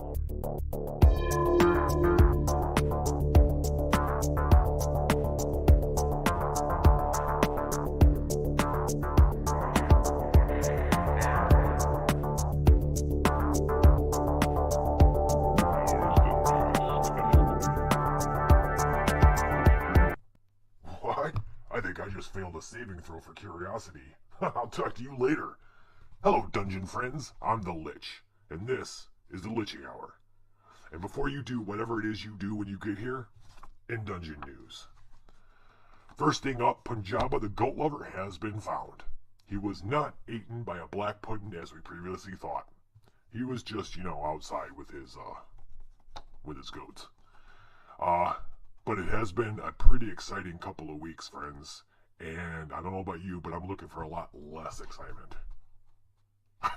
What? I think I just failed a saving throw for curiosity. I'll talk to you later. Hello, dungeon friends. I'm the Lich, and this is the Liching Hour. And before you do whatever it is you do when you get here, in dungeon news. First thing up, Punjaba the goat lover has been found. He was not eaten by a black pudding as we previously thought. He was just, outside with his goats. But it has been a pretty exciting couple of weeks, friends. And I don't know about you, but I'm looking for a lot less excitement.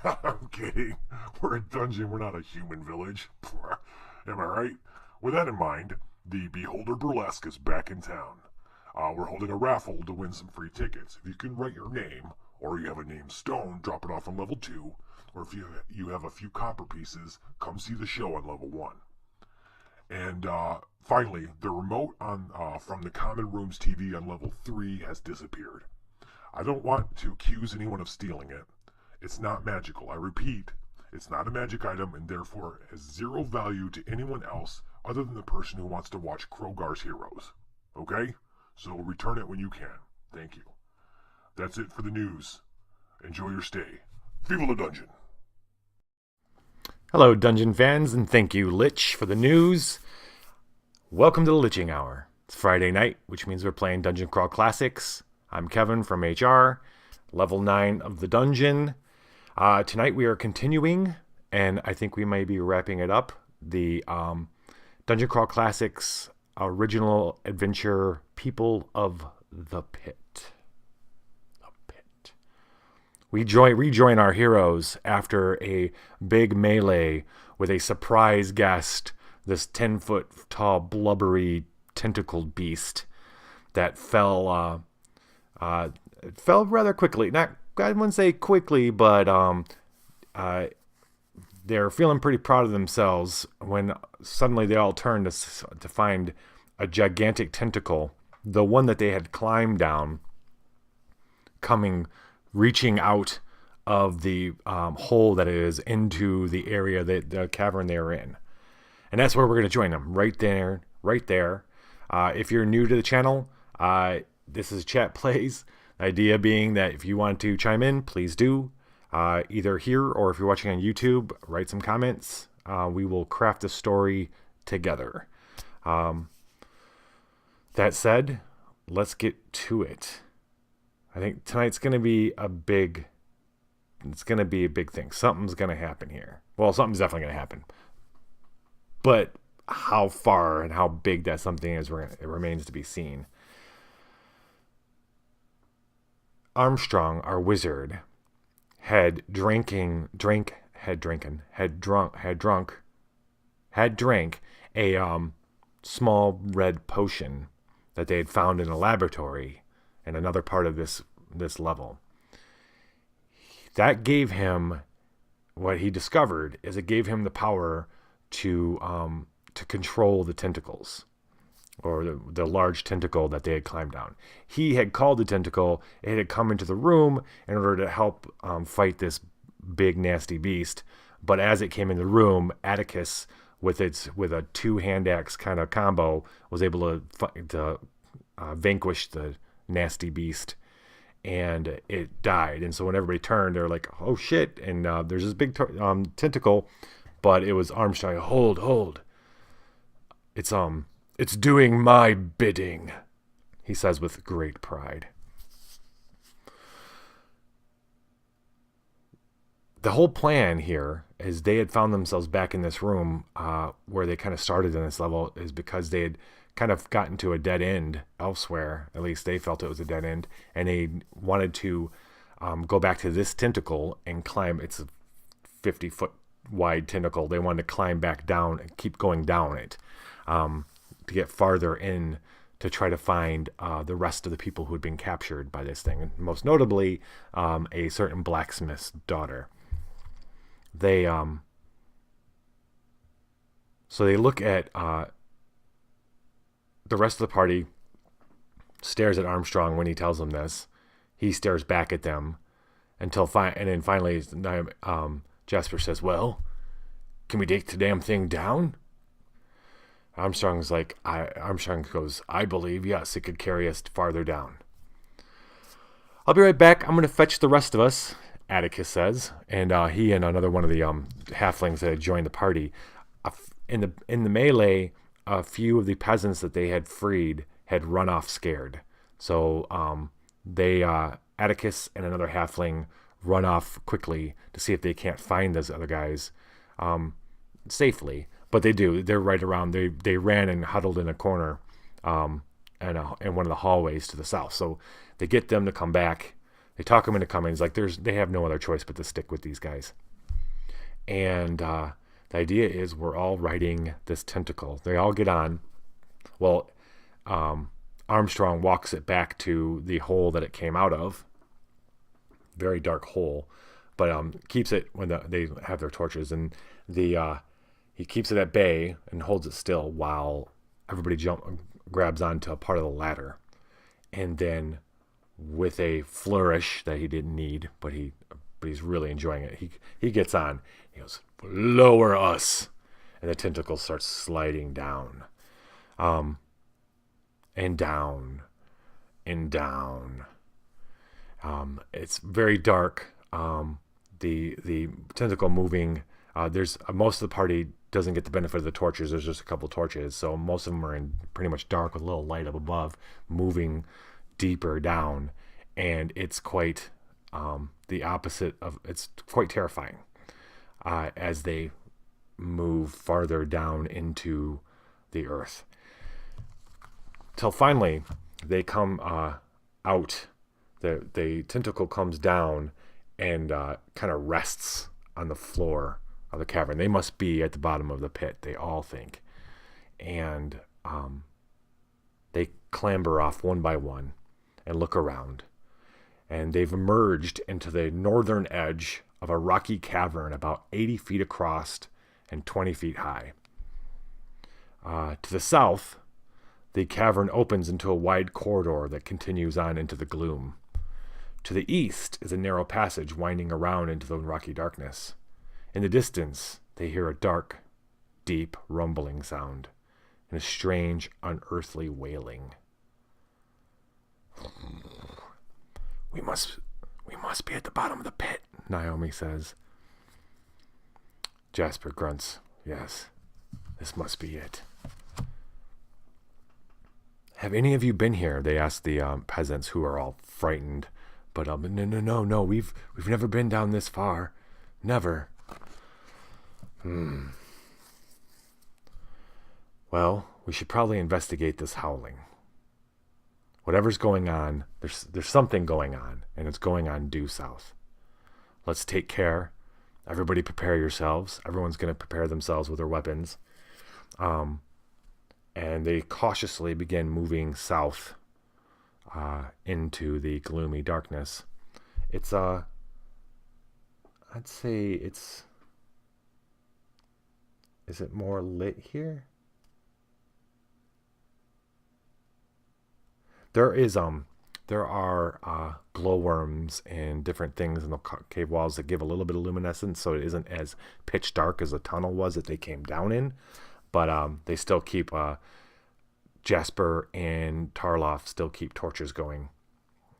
I'm kidding. We're a dungeon, we're not a human village. Am I right? With that in mind, the Beholder Burlesque is back in town. We're holding a raffle to win some free tickets. If you can write your name, or you have a name stone, drop it off on level 2. Or if you have a few copper pieces, come see the show on level 1. And finally, the remote from the Common Rooms TV on level 3 has disappeared. I don't want to accuse anyone of stealing it. It's not magical. I repeat, it's not a magic item and therefore has zero value to anyone else other than the person who wants to watch Krogar's Heroes. Okay? So return it when you can. Thank you. That's it for the news. Enjoy your stay. Viva la Dungeon! Hello, Dungeon fans, and thank you, Lich, for the news. Welcome to the Liching Hour. It's Friday night, which means we're playing Dungeon Crawl Classics. I'm Kevin from HR, level 9 of the dungeon. Tonight we are continuing, and I think we may be wrapping it up, the Dungeon Crawl Classics original adventure, People of the Pit. We rejoin our heroes after a big melee with a surprise guest, this 10-foot tall, blubbery, tentacled beast that fell rather quickly. Not, I wouldn't say quickly, but they're feeling pretty proud of themselves when suddenly they all turn to find a gigantic tentacle, the one that they had climbed down, reaching out of the hole that is into the area, the cavern they were in. And that's where we're going to join them, right there. If you're new to the channel, this is Chat Plays. The idea being that if you want to chime in, please do. Either here or if you're watching on YouTube, write some comments. We will craft a story together. That said, let's get to it. I think tonight's going to be a big thing. Something's going to happen here. Well, something's definitely going to happen. But how far and how big that something is, it remains to be seen. Armstrong, our wizard, had drank a small red potion that they had found in a laboratory in another part of this level. That gave him, what he discovered is it gave him the power to control the tentacles, or the large tentacle that they had climbed down. He had called the tentacle. It had come into the room in order to help fight this big nasty beast. But as it came in the room, Atticus, with a 2-hand axe kind of combo, was able to vanquish the nasty beast, and it died. And so when everybody turned, they're like, "Oh shit!" And there's this big tentacle, but it was Armstrong. Hold. It's doing my bidding, he says with great pride. The whole plan here is they had found themselves back in this room where they kind of started in this level is because they had kind of gotten to a dead end elsewhere. At least they felt it was a dead end, and they wanted to go back to this tentacle and climb. It's a 50-foot wide tentacle. They wanted to climb back down and keep going down it to get farther in to try to find the rest of the people who had been captured by this thing, and most notably a certain blacksmith's daughter. They So they look at the rest of the party stares at Armstrong when he tells them this. He stares back at them and then finally Jasper says, "Well, can we take the damn thing down?" Armstrong goes, "I believe, yes, it could carry us farther down." "I'll be right back. I'm going to fetch the rest of us," Atticus says. And he and another one of the halflings that had joined the party. In the melee, a few of the peasants that they had freed had run off scared. So Atticus and another halfling run off quickly to see if they can't find those other guys safely. But they do. They're right around. They ran and huddled in a corner in one of the hallways to the south. So they get them to come back. They talk them into coming. It's like they have no other choice but to stick with these guys. And the idea is we're all riding this tentacle. They all get on. Well, Armstrong walks it back to the hole that it came out of. Very dark hole. But keeps it when they have their torches. And he keeps it at bay and holds it still while everybody grabs onto a part of the ladder. And then with a flourish that he didn't need, but he's really enjoying it, he gets on. He goes, "Lower us." And the tentacle starts sliding down. And down. And down. It's very dark. The tentacle moving. There's most of the party doesn't get the benefit of the torches. There's just a couple of torches, so most of them are in pretty much dark with a little light up above, moving deeper down, and it's quite the opposite of. It's quite terrifying as they move farther down into the earth. Till finally they come out. The tentacle comes down and kind of rests on the floor of the cavern. They must be at the bottom of the pit, they all think. And they clamber off one by one and look around. And they've emerged into the northern edge of a rocky cavern about 80 feet across and 20 feet high. To the south, the cavern opens into a wide corridor that continues on into the gloom. To the east is a narrow passage winding around into the rocky darkness. In the distance, they hear a dark, deep rumbling sound and a strange, unearthly wailing. We must be at the bottom of the pit," Naomi says. Jasper grunts. "Yes, this must be it." "Have any of you been here?" they ask the peasants, who are all frightened. But no, we've never been down this far. Never. Well, we should probably investigate this howling. Whatever's going on, there's something going on, and it's going on due south. Let's take care. Everybody prepare yourselves. Everyone's going to prepare themselves with their weapons. And they cautiously begin moving south into the gloomy darkness. It's I'd say it's. Is it more lit here? There are glowworms and different things in the cave walls that give a little bit of luminescence, so it isn't as pitch dark as the tunnel was that they came down in. But they still keep Jasper and Tarloff still keep torches going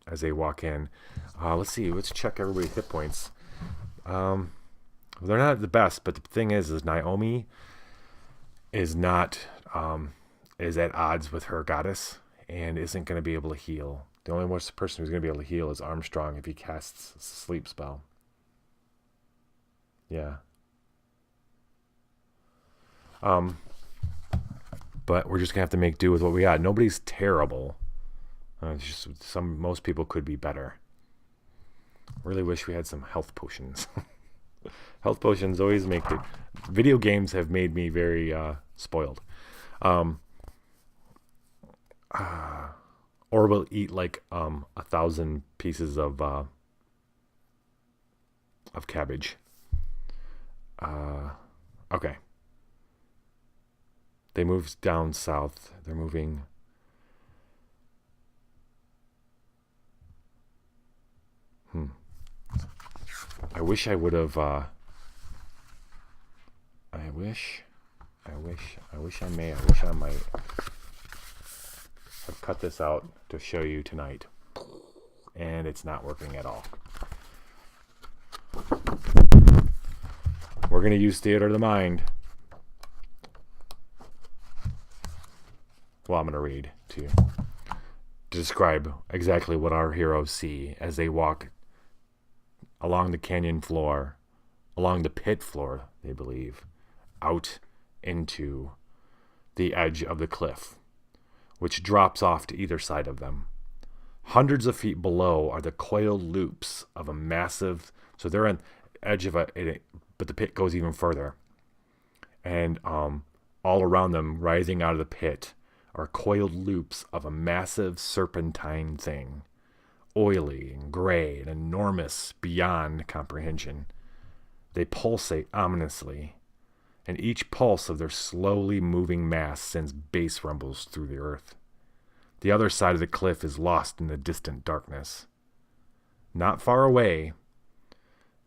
as they walk in. Let's see. Let's check everybody's hit points. They're not the best, but the thing is Naomi is not is at odds with her goddess and isn't going to be able to heal. The only person who's going to be able to heal is Armstrong if he casts a sleep spell. Yeah. But we're just gonna have to make do with what we got. Nobody's terrible. It's just most people could be better. Really wish we had some health potions. Health potions always make the video games have made me very spoiled. Or we'll eat like 1,000 pieces of cabbage. Okay. They moved down south. They're moving. I wish I would have. I wish I might have cut this out to show you tonight. And it's not working at all. We're going to use theater of the mind. Well, I'm going to read to you to describe exactly what our heroes see as they walk along the canyon floor, along the pit floor, they believe, out into the edge of the cliff, which drops off to either side of them. Hundreds of feet below are the coiled loops of a massive, so they're on the edge of but the pit goes even further. And all around them, rising out of the pit, are coiled loops of a massive serpentine thing, oily and gray and enormous beyond comprehension. They pulsate ominously, and each pulse of their slowly moving mass sends bass rumbles through the earth. The other side of the cliff is lost in the distant darkness. Not far away,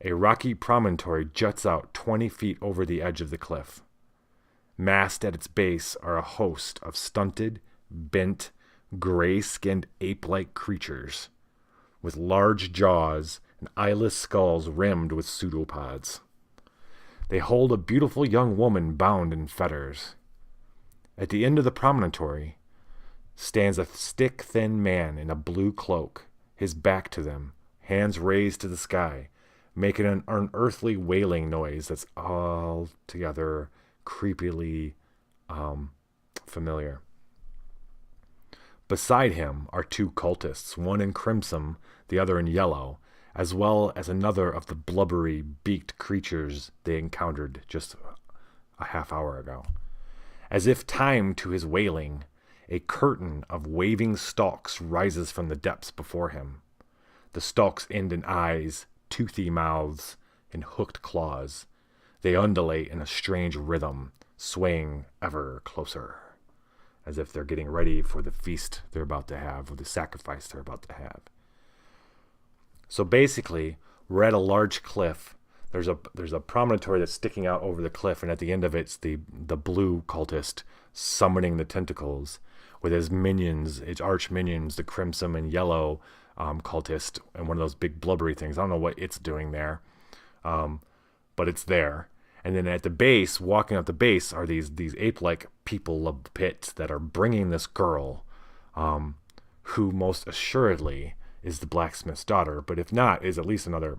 a rocky promontory juts out 20 feet over the edge of the cliff. Massed at its base are a host of stunted, bent, gray-skinned ape-like creatures with large jaws and eyeless skulls rimmed with pseudopods. They hold a beautiful young woman bound in fetters. At the end of the promontory stands a stick-thin man in a blue cloak, his back to them, hands raised to the sky, making an unearthly wailing noise that's altogether creepily familiar. Beside him are two cultists, one in crimson, the other in yellow, as well as another of the blubbery, beaked creatures they encountered just a half hour ago. As if timed to his wailing, a curtain of waving stalks rises from the depths before him. The stalks end in eyes, toothy mouths, and hooked claws. They undulate in a strange rhythm, swaying ever closer, as if they're getting ready for the feast they're about to have, or the sacrifice they're about to have. So basically, we're at a large cliff. There's a promontory that's sticking out over the cliff, and at the end of it's the blue cultist summoning the tentacles with his minions, his arch minions, the crimson and yellow cultist, and one of those big blubbery things. I don't know what it's doing there, but it's there. And then at the base, walking up the base, are these ape-like people of the pit that are bringing this girl, who most assuredly is the blacksmith's daughter, but if not, is at least another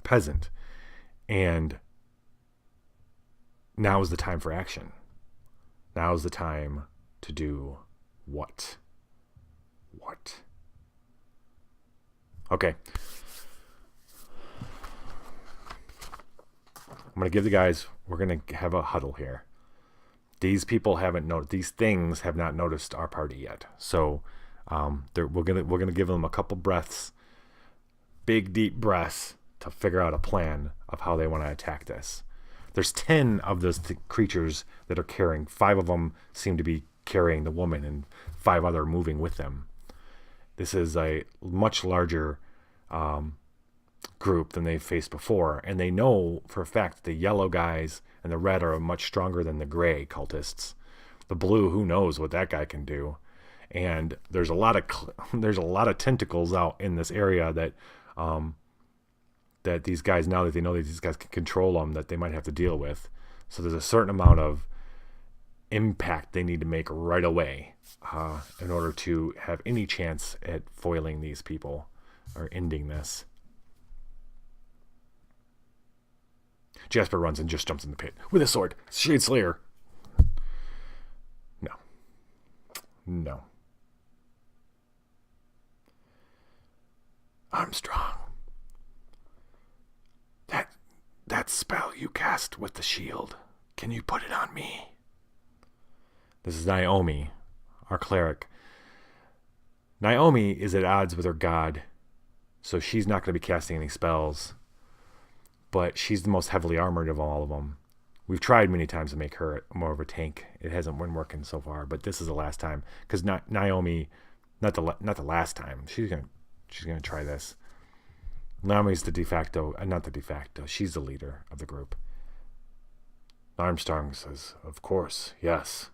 peasant. And now is the time for action. Now is the time to do what? What? Okay. I'm going to give the guys, we're going to have a huddle here. These people haven't noticed, these things have not noticed our party yet. So we're going to give them a couple breaths, big, deep breaths to figure out a plan of how they want to attack this. There's 10 of those creatures that are carrying. 5 of them seem to be carrying the woman and 5 other moving with them. This is a much larger group than they've faced before, and they know for a fact that the yellow guys and the red are much stronger than the gray cultists. The blue, who knows what that guy can do? And there's a lot of tentacles out in this area that that these guys, now that they know that these guys can control them, that they might have to deal with. So there's a certain amount of impact they need to make right away in order to have any chance at foiling these people or ending this. Jasper runs and just jumps in the pit with his sword. Shade Slayer. No. Armstrong. That spell you cast with the shield, can you put it on me? This is Naomi, our cleric. Naomi is at odds with her god, so she's not going to be casting any spells. But she's the most heavily armored of all of them. We've tried many times to make her more of a tank. It hasn't been working so far, but this is the last time because Naomi, not the last time. She's gonna try this. Naomi's the de facto, not the de facto. She's the leader of the group. Armstrong says, "Of course, yes.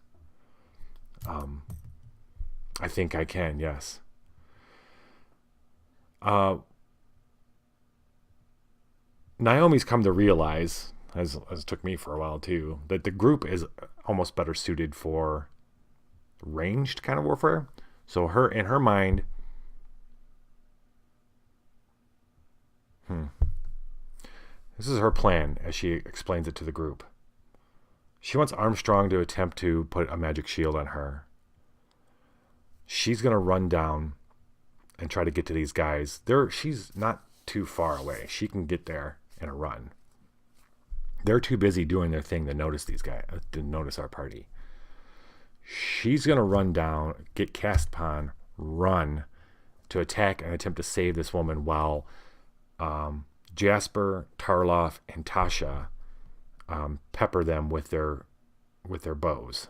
I think I can, yes." Naomi's come to realize, as it took me for a while too, that the group is almost better suited for ranged kind of warfare. So in her mind, this is her plan as she explains it to the group. She wants Armstrong to attempt to put a magic shield on her. She's going to run down and try to get to these guys. She's not too far away. She can get there in a run. They're too busy doing their thing to notice these guys, to notice our party. She's going to run down, get cast upon, run to attack and attempt to save this woman while Jasper, Tarloff, and Tasha pepper them with their bows.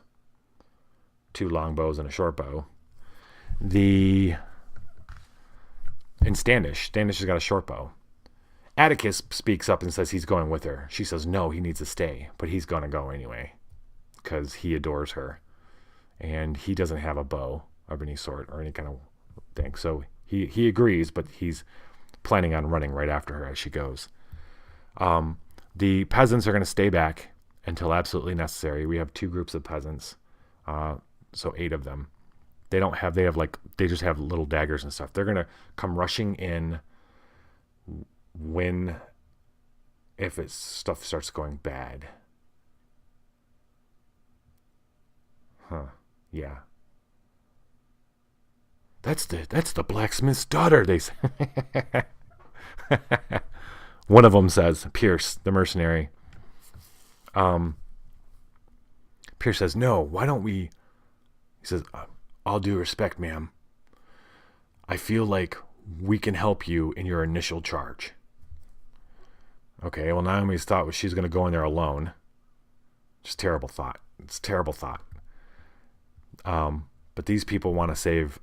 2 long bows and a short bow. And Standish has got a short bow. Atticus speaks up and says he's going with her. She says no, he needs to stay, but he's going to go anyway because he adores her. And he doesn't have a bow of any sort or any kind of thing. So he agrees, but he's planning on running right after her as she goes. The peasants are going to stay back until absolutely necessary. We have 2 groups of peasants, so 8 of them. They just have little daggers and stuff. They're going to come rushing in if stuff starts going bad. Yeah. That's the blacksmith's daughter, they say. One of them says, Pierce, the mercenary. Pierce says, no, why don't we... He says, all due respect, ma'am. I feel like we can help you in your initial charge. Okay, well, Naomi's thought was she's going to go in there alone. Just terrible thought. It's a terrible thought. But these people want to save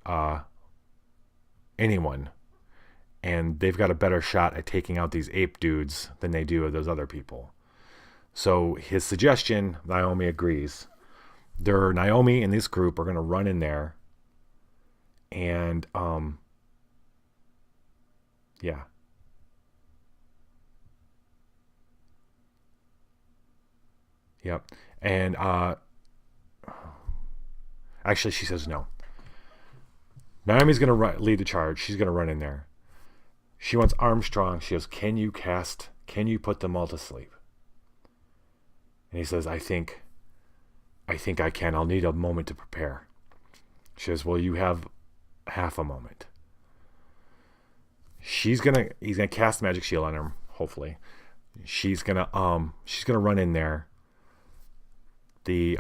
anyone. And they've got a better shot at taking out these ape dudes than they do of those other people. So his suggestion, Naomi agrees. Naomi and this group are going to run in there. And, yeah. Yep. And, actually, she says no. Naomi's going to lead the charge. She's going to run in there. She wants Armstrong. She goes, can you put them all to sleep? And he says, I think I can. I'll need a moment to prepare. She says, well, you have half a moment. He's gonna cast magic shield on him, hopefully. She's gonna run in there. The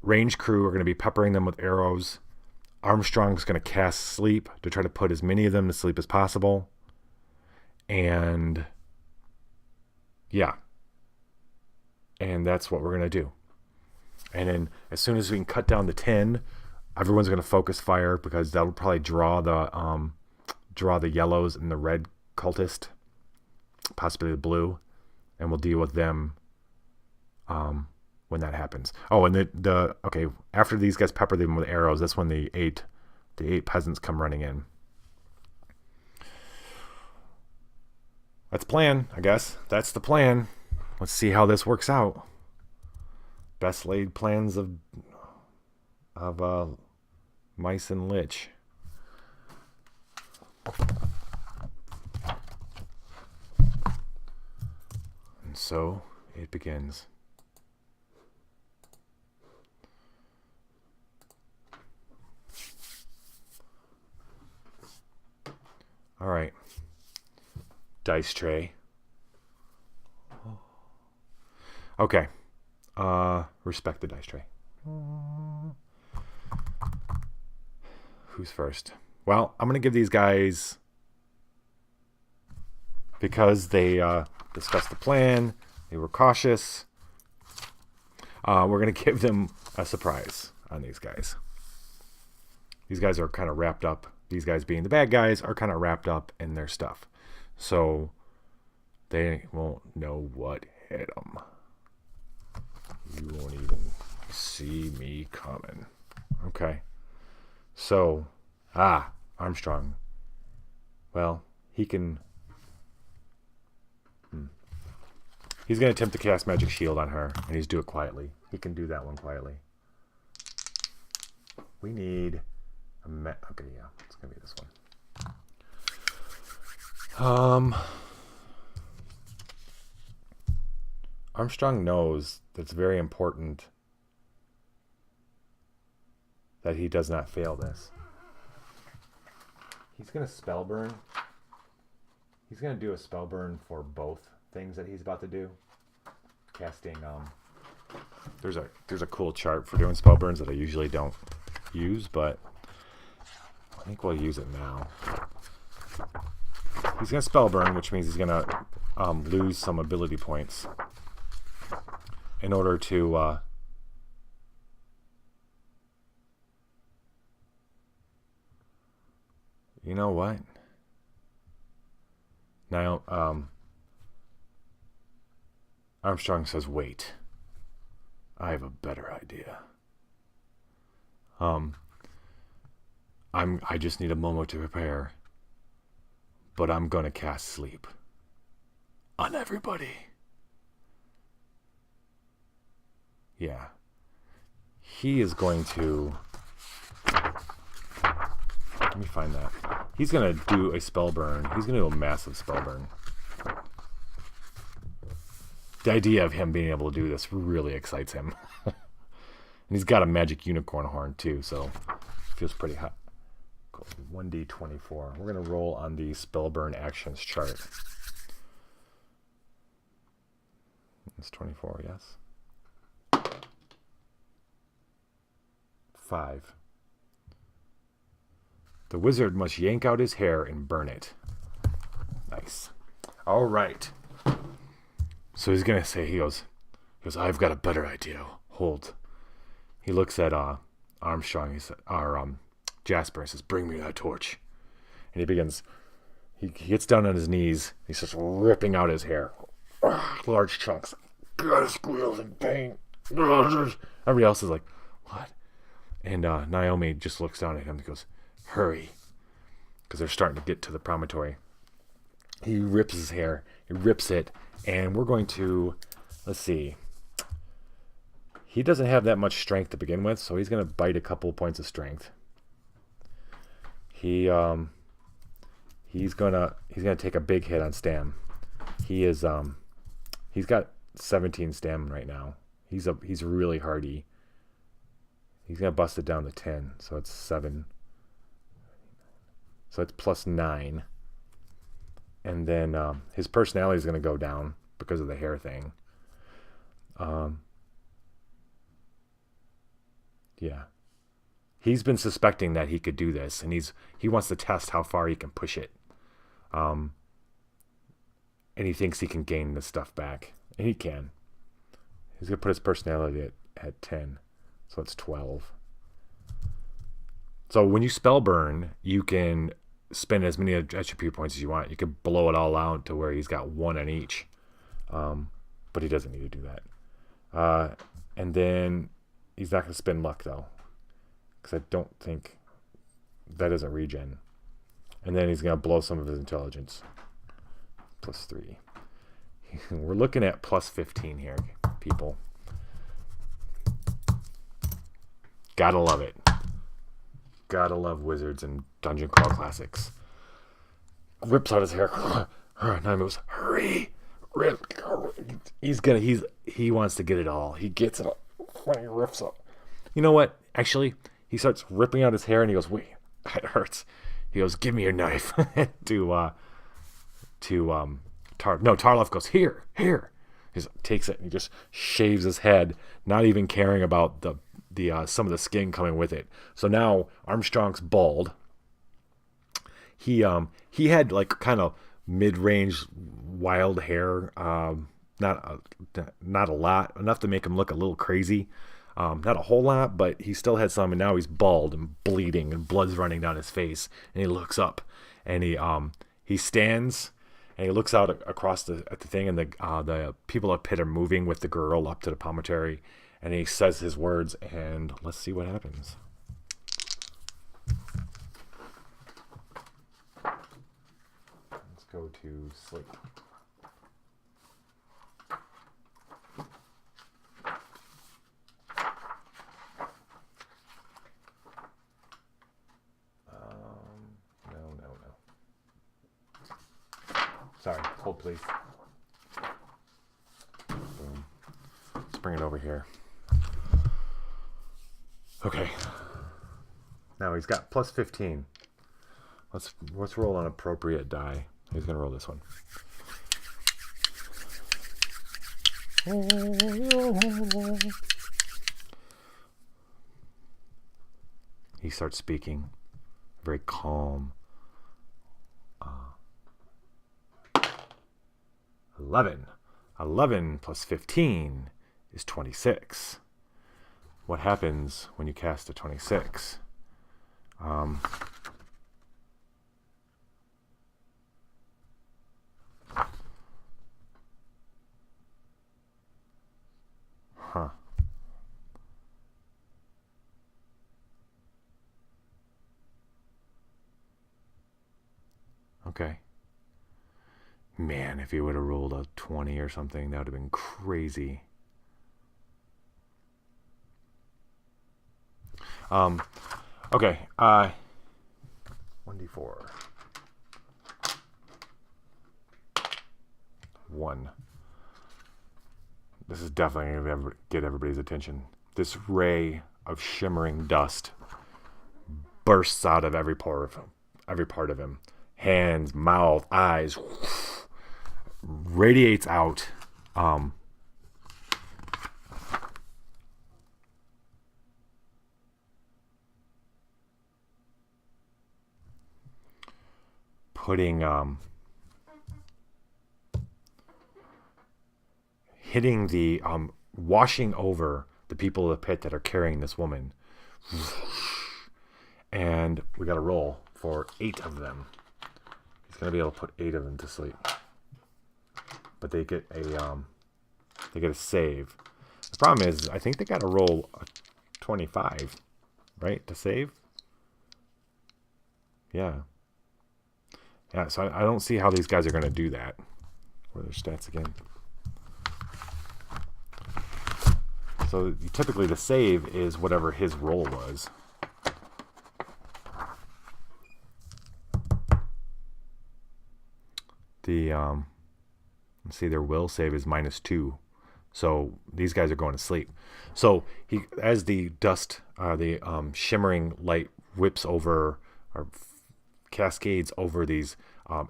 range crew are gonna be peppering them with arrows. Armstrong's gonna cast sleep to try to put as many of them to sleep as possible. And yeah. And that's what we're going to do. And then as soon as we can cut down to 10, everyone's going to focus fire because that'll probably draw the yellows and the red cultist, possibly the blue, and we'll deal with them when that happens. Oh, and okay, after these guys pepper them with arrows, that's when the eight peasants come running in. That's the plan, I guess. That's the plan. Let's see how this works out. Best laid plans of mice and lich. And so it begins. All right. Dice tray. Okay. Respect the dice tray. Who's first? Well, I'm going to give these guys, because they discussed the plan, they were cautious, we're going to give them a surprise on these guys. These guys are kind of wrapped up. These guys being the bad guys are kind of wrapped up in their stuff. So they won't know what hit them. You won't even see me coming. Okay. So, Armstrong. Well, he can... He's going to attempt to cast Magic Shield on her, and he's do it quietly. He can do that one quietly. We need... okay, yeah. It's going to be this one. Armstrong knows that it's very important that he does not fail this. He's going to spell burn. He's going to do a spell burn for both things that he's about to do. Casting, there's a cool chart for doing spell burns that I usually don't use, but I think we'll use it now. He's going to spell burn, which means he's going to lose some ability points in order to you know what? Now, Armstrong says, "Wait, I have a better idea. I just need a moment to prepare, but I'm gonna cast sleep on everybody." Yeah, he is going to. Let me find that. He's going to do a spell burn. He's going to do a massive spell burn. The idea of him being able to do this really excites him. And he's got a magic unicorn horn too, so it feels pretty hot. 1d24. We're going to roll on the spell burn actions chart. It's 24, yes. 5. The wizard must yank out his hair and burn it. Nice. All right. So he's going to say, he goes, I've got a better idea. Hold. He looks at Armstrong, Jasper, and says, bring me that torch. And he begins, he gets down on his knees. He starts ripping out his hair. Large chunks. God, squeals in pain. Everybody else is like, what? And Naomi just looks down at him and goes, hurry, because they're starting to get to the promontory. He rips his hair, he rips it, and we're going to, let's see, he doesn't have that much strength to begin with, so he's going to bite a couple points of strength. He's gonna take a big hit on stam. He's got 17 stam right now. He's really hardy. He's gonna bust it down to 10, so it's 7. So it's plus 9. And then his personality is going to go down because of the hair thing. Yeah. He's been suspecting that he could do this, and he wants to test how far he can push it. And he thinks he can gain this stuff back. And he can. He's going to put his personality at 10. So it's 12. So when you spell burn, you can spend as many attribute points as you want. You can blow it all out to where he's got 1 on each. But he doesn't need to do that. And then he's not going to spend luck, though. Because I don't think that isn't regen. And then he's going to blow some of his intelligence. Plus 3. We're looking at plus 15 here, people. Gotta love it. Gotta love wizards and dungeon crawl classics. Rips out his hair. Naomi goes, hurry! He wants to get it all. He gets it all. When he rips up. You know what? Actually, he starts ripping out his hair and he goes, wait, it hurts. He goes, give me your knife. Tarlov goes, here. He takes it and he just shaves his head, not even caring about the some of the skin coming with it. So now Armstrong's bald. He had like kind of mid-range wild hair not a lot, enough to make him look a little crazy. Not a whole lot, but he still had some, and now he's bald and bleeding, and blood's running down his face. And he looks up, and he stands, and he looks out across at the thing, and the people up pit are moving with the girl up to the promontory, and he says his words, and let's see what happens. Let's go to sleep. Sorry, hold please. Boom. Let's bring it over here. Okay. Now he's got plus 15. Let's roll an appropriate die. He's gonna roll this one. He starts speaking, very calm. 11 plus 15 is 26. What happens when you cast a 26? Okay. Man, if he would have rolled a 20 or something, that would have been crazy. Okay. 1d4. 1. This is definitely going to get everybody's attention. This ray of shimmering dust bursts out of every part of him. Hands, mouth, eyes, radiates out. Hitting the washing over the people of the pit that are carrying this woman. And we got to roll for 8 of them. He's going to be able to put 8 of them to sleep. But they get a save. The problem is, I think they got to roll a 25, right, to save. Yeah. So I don't see how these guys are going to do that. What are their stats again? So typically the save is whatever his roll was. Let's see, their will save is -2. So these guys are going to sleep. So as the dust, the shimmering light whips over or cascades over these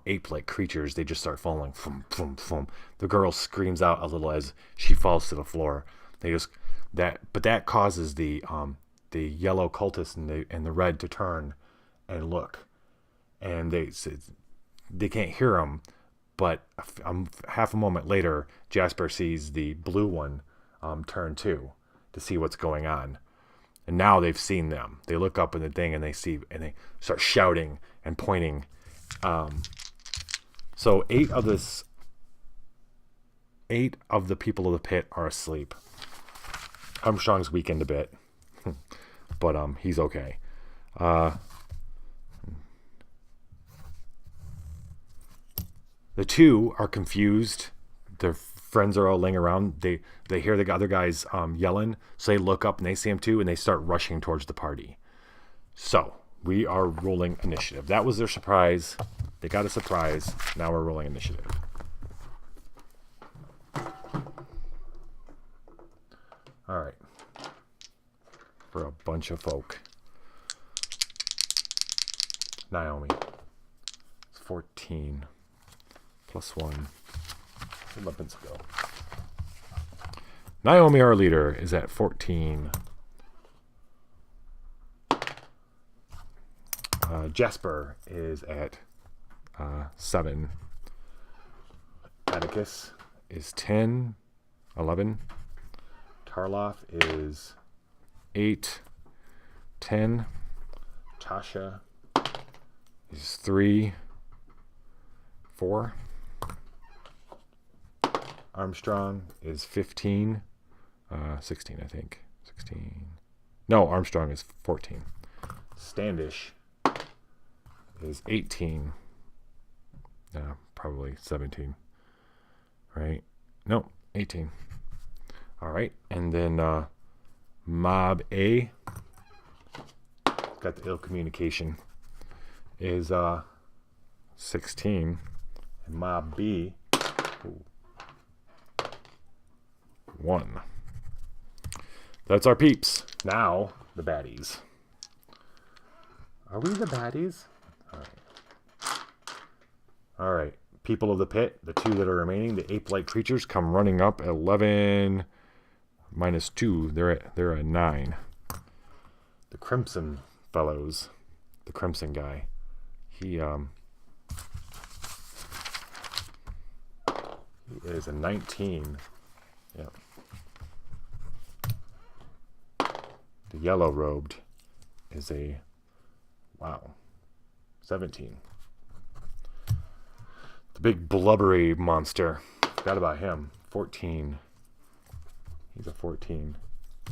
ape-like creatures, they just start falling. Boom, boom, boom. The girl screams out a little as she falls to the floor. But that causes the yellow cultists and the red to turn and look, and they can't hear them. But half a moment later, Jasper sees the blue one turn too to see what's going on. And now they've seen them. They look up in the thing and they start shouting and pointing. So 8 of the people of the pit are asleep. Armstrong's weakened a bit, but he's okay. The 2 are confused. Their friends are all laying around. They hear the other guys yelling, so they look up and they see him too, and they start rushing towards the party. So we are rolling initiative. That was their surprise. They got a surprise. Now we're rolling initiative. All right. For a bunch of folk. Naomi. It's 14. Plus 1. Where'd my pencil go? Naomi, our leader, is at 14. Jasper is at 7. Atticus is 10, 11. Tarloff is 8, 10. Tasha is 3, 4. Armstrong is 15, 16, I think. 16. No, Armstrong is 14. Standish is 18. Probably 17. Right? No, 18. All right. And then Mob A, got the ill communication, is 16. And Mob B, 1. That's our peeps. Now, the baddies. Are we the baddies? All right. All right. People of the pit, the 2 that are remaining, the ape-like creatures, come running up at 11 minus 2. They're at 9. The Crimson fellows, the Crimson guy, he is a 19. Yeah. The yellow robed is a 17. The big blubbery monster, forgot about him, 14. He's a 14.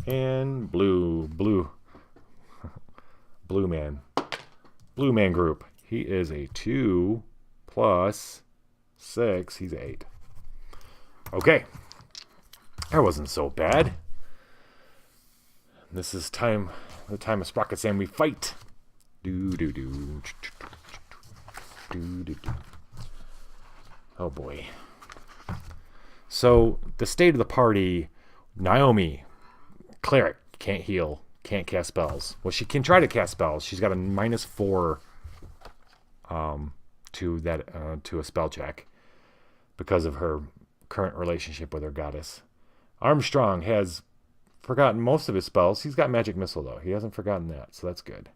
And blue man group, he is a 2 plus 6. He's 8. Okay, that wasn't so bad. This is the time of Sprockets, and we fight. Oh boy. So the state of the party: Naomi, cleric, can't heal, can't cast spells. Well, she can try to cast spells. She's got a -4 to a spell check because of her current relationship with her goddess. Armstrong has forgotten most of his spells. He's got magic missile though. He hasn't forgotten that, so that's good.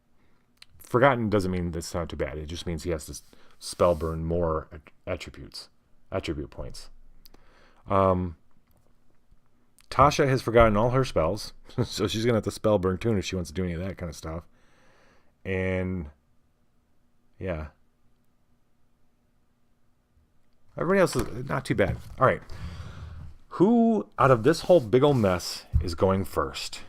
Forgotten doesn't mean that's not too bad. It just means he has to spell burn more attribute points. Tasha has forgotten all her spells, so she's gonna have to spell burn too if she wants to do any of that kind of stuff. And yeah, everybody else is not too bad. All right, who out of this whole big old mess is going first?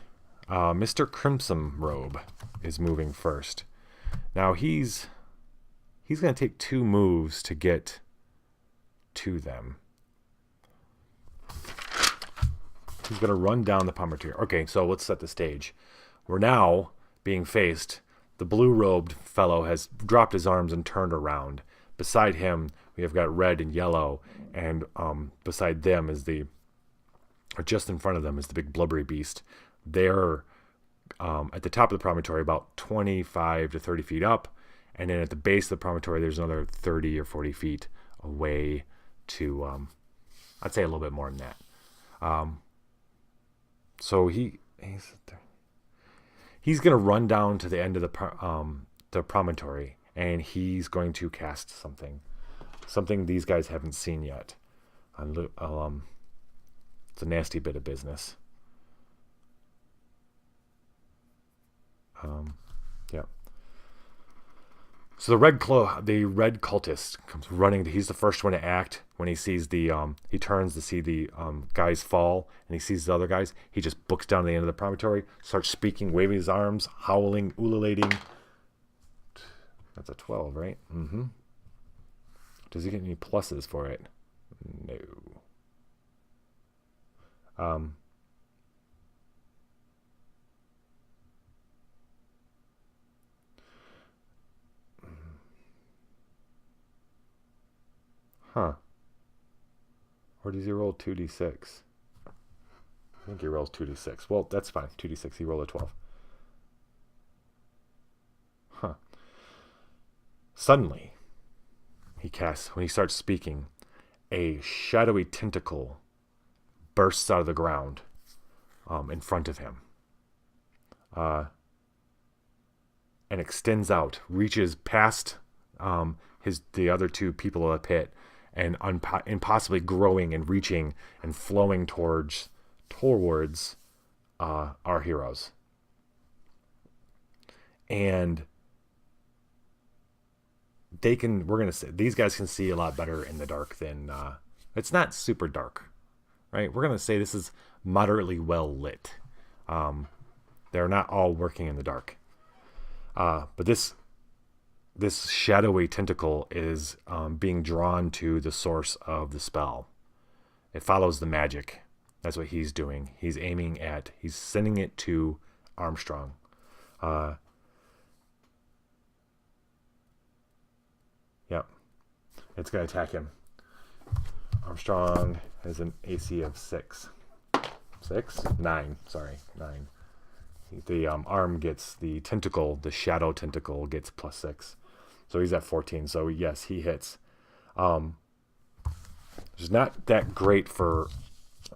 Mr. Crimson Robe is moving first. Now he's going to take 2 moves to get to them. He's going to run down the promontory. Okay, so let's set the stage. We're now being faced. The blue-robed fellow has dropped his arms and turned around. Beside him, we have got red and yellow, and beside them is or just in front of them is the big blubbery beast. They're at the top of the promontory, about 25 to 30 feet up, and then at the base of the promontory, there's another 30 or 40 feet away to, I'd say a little bit more than that. So he's going to run down to the end of the promontory, and he's going to cast something these guys haven't seen yet. It's a nasty bit of business. Yeah. So the red cultist comes running. He's the first one to act when he sees he turns to see the guys fall, and he sees the other guys. He just books down to the end of the promontory, starts speaking, waving his arms, howling, ululating. That's a 12, right? Mm-hmm. Does he get any pluses for it? No. Huh. Or does he roll 2d6? I think he rolls 2d6. Well, that's fine. 2d6. He rolled a 12. Huh. Suddenly, when he starts speaking, a shadowy tentacle bursts out of the ground in front of him. And extends out, reaches past the other 2 people of the pit, and possibly growing and reaching and flowing towards our heroes. And we're gonna say these guys can see a lot better in the dark than it's not super dark, right? We're gonna say this is moderately well lit. They're not all working in the dark, but this shadowy tentacle is being drawn to the source of the spell. It follows the magic. That's what he's doing. He's sending it to Armstrong. Yep. It's going to attack him. Armstrong has an AC of 6. 9. Sorry, 9. The arm gets the shadow tentacle gets +6. So he's at 14. So yes, he hits. It's not that great for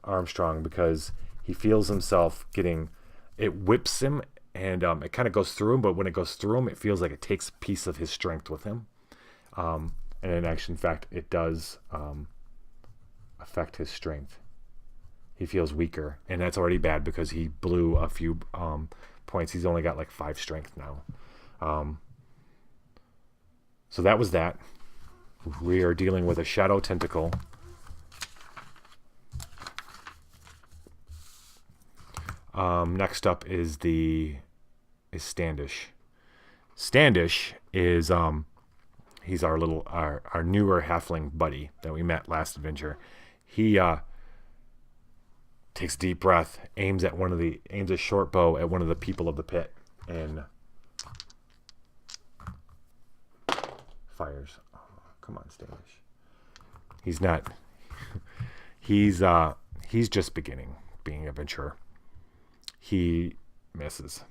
Armstrong because he feels himself it whips him, and it kind of goes through him, but when it goes through him, it feels like it takes a piece of his strength with him. And in fact, it does affect his strength. He feels weaker, and that's already bad because he blew a few points. He's only got like 5 strength now. So that was that. We are dealing with a shadow tentacle. Next up is Standish. Standish is he's our newer halfling buddy that we met last adventure. He takes a deep breath, aims a short bow at one of the people of the pit, and fires. Oh, come on, Standish. He's just being an adventurer. He misses.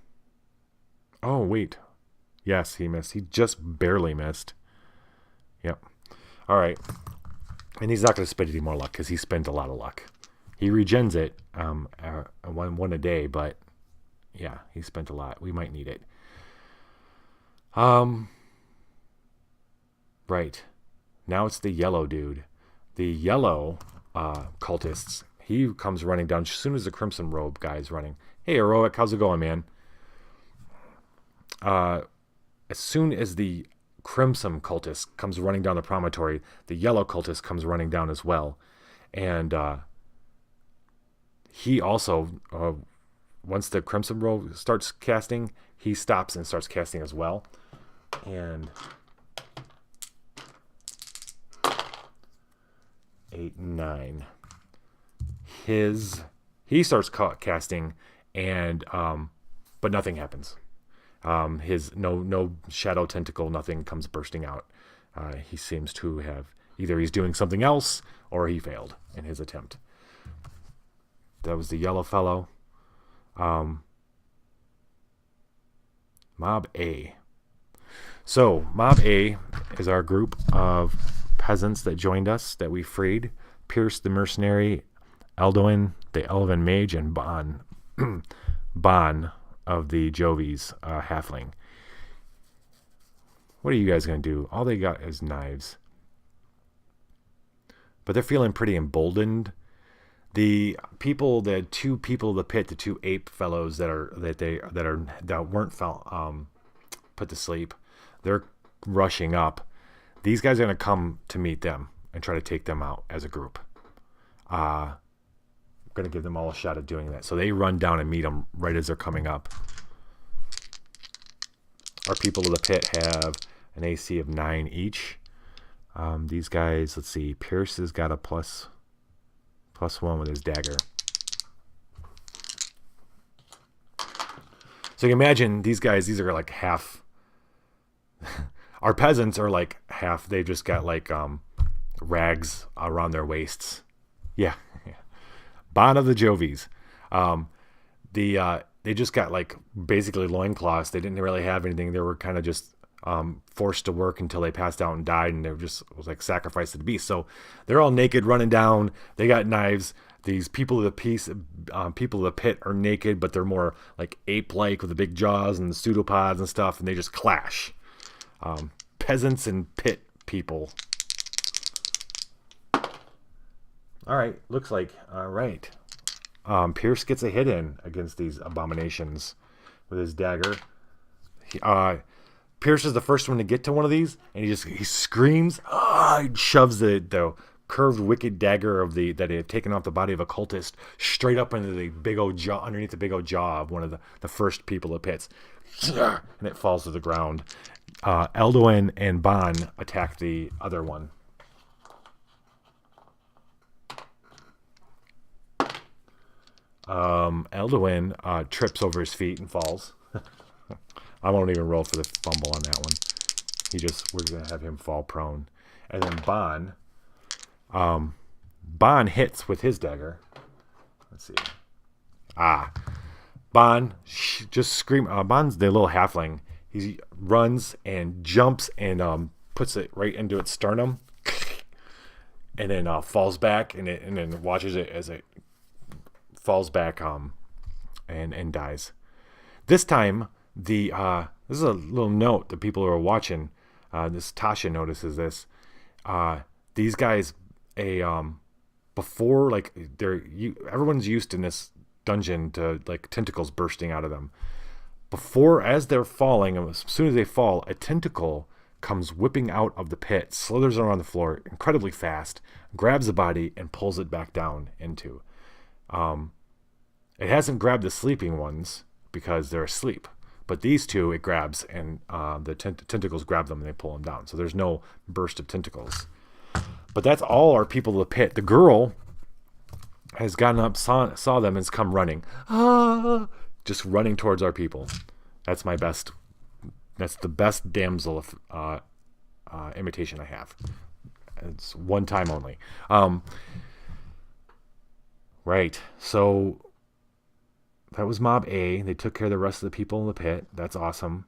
Oh, wait. Yes, he missed. He just barely missed. Yep. All right. And he's not going to spend any more luck because he spent a lot of luck. He regens it one a day, but yeah, he spent a lot. We might need it. Right. Now it's the yellow dude. The yellow cultists. He comes running down as soon as the Crimson Robe guy's running. Hey, Heroic, how's it going, man? As soon as the Crimson cultist comes running down the promontory, the yellow cultist comes running down as well. And he also, once the Crimson Robe starts casting, he stops and starts casting as well. And 8, 9. He starts casting, and but nothing happens. His no shadow tentacle, nothing comes bursting out. He seems to have either he's doing something else or he failed in his attempt. That was the yellow fellow. Mob A. So Mob A is our group of peasants that joined us that we freed. Pierce the mercenary, Eldoin the elven mage, and Bon of the Jovies halfling. What are you guys going to do? All they got is knives. But they're feeling pretty emboldened. The two people of the pit, the 2 ape fellows that weren't put to sleep, they're rushing up. These guys are going to come to meet them and try to take them out as a group. I'm going to give them all a shot at doing that. So they run down and meet them right as they're coming up. Our people of the pit have an AC of 9 each. These guys, let's see, Pierce has got a +1 with his dagger. So you can imagine these guys, these are like half. Our peasants are like half. They've just got like rags around their waists. Yeah. Bon of the Jovies. They just got like basically loincloths. They didn't really have anything. They were kind of just forced to work until they passed out and died, and they were just was like sacrificed to the beast. So they're all naked running down. They got knives. These people of the pit are naked, but they're more like ape-like with the big jaws and the pseudopods and stuff, and they just clash. Peasants and pit people All right. Looks like. All right. Pierce gets a hit in against these abominations with his dagger. He, Pierce is the first one to get to one of these, and he screams. He shoves the curved wicked dagger of that he had taken off the body of a cultist straight up into the big old jaw, underneath the big old jaw of one of the first people it hits, and it falls to the ground. Elduin and Ban attack the other one. Elduin trips over his feet and falls. I won't even roll for the fumble on that one. We're gonna have him fall prone, and then Ban hits with his dagger. Let's see. Ban just scream. Ban's the little halfling. He runs and jumps and puts it right into its sternum, and then falls back and then watches it as it falls back and dies. This time this is a little note that people who are watching. This Tasha notices this. These guys before everyone's used in this dungeon to like tentacles bursting out of them. As they're falling, as soon as they fall, a tentacle comes whipping out of the pit, slithers around the floor incredibly fast, grabs the body and pulls it back down into. It hasn't grabbed the sleeping ones because they're asleep, but these two it grabs and the tentacles grab them and they pull them down. So there's no burst of tentacles. But that's all our people of the pit. The girl has gotten up, saw them, and has come running. Just running towards our people. That's the best damsel imitation I have. It's one time only. Right. So that was Mob A. They took care of the rest of the people in the pit. That's awesome.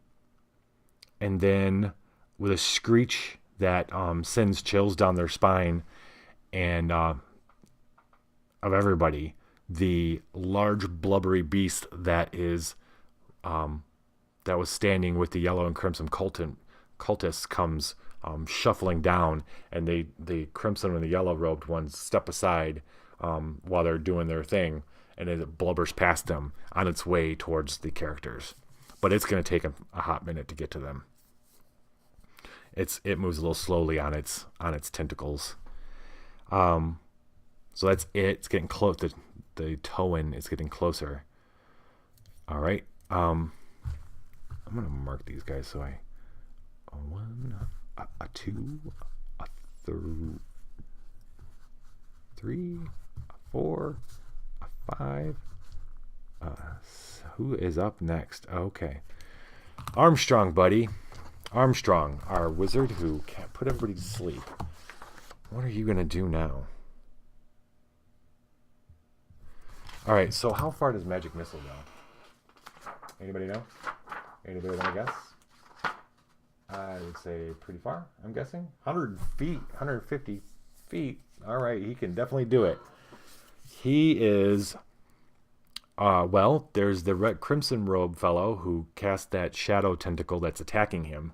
And then with a screech that sends chills down their spine and of everybody, the large blubbery beast that was standing with the yellow and crimson cultists comes shuffling down, and the crimson and the yellow robed ones step aside while they're doing their thing, and it blubbers past them on its way towards the characters. But it's going to take a hot minute to get to them. It moves a little slowly on its tentacles. So that's it. It's getting close. The toe-in is getting closer. All right. I'm gonna mark these guys so a 1, a 2, a 3, a 4, a 5. Who is up next? Okay, Armstrong, buddy. Armstrong, our wizard who can't put everybody to sleep. What are you gonna do now? All right. So how far does Magic Missile go? Anybody know? Anybody want to guess? I would say pretty far, I'm guessing. 100 feet, 150 feet. All right, he can definitely do it. He is, there's the red crimson robe fellow who cast that shadow tentacle that's attacking him.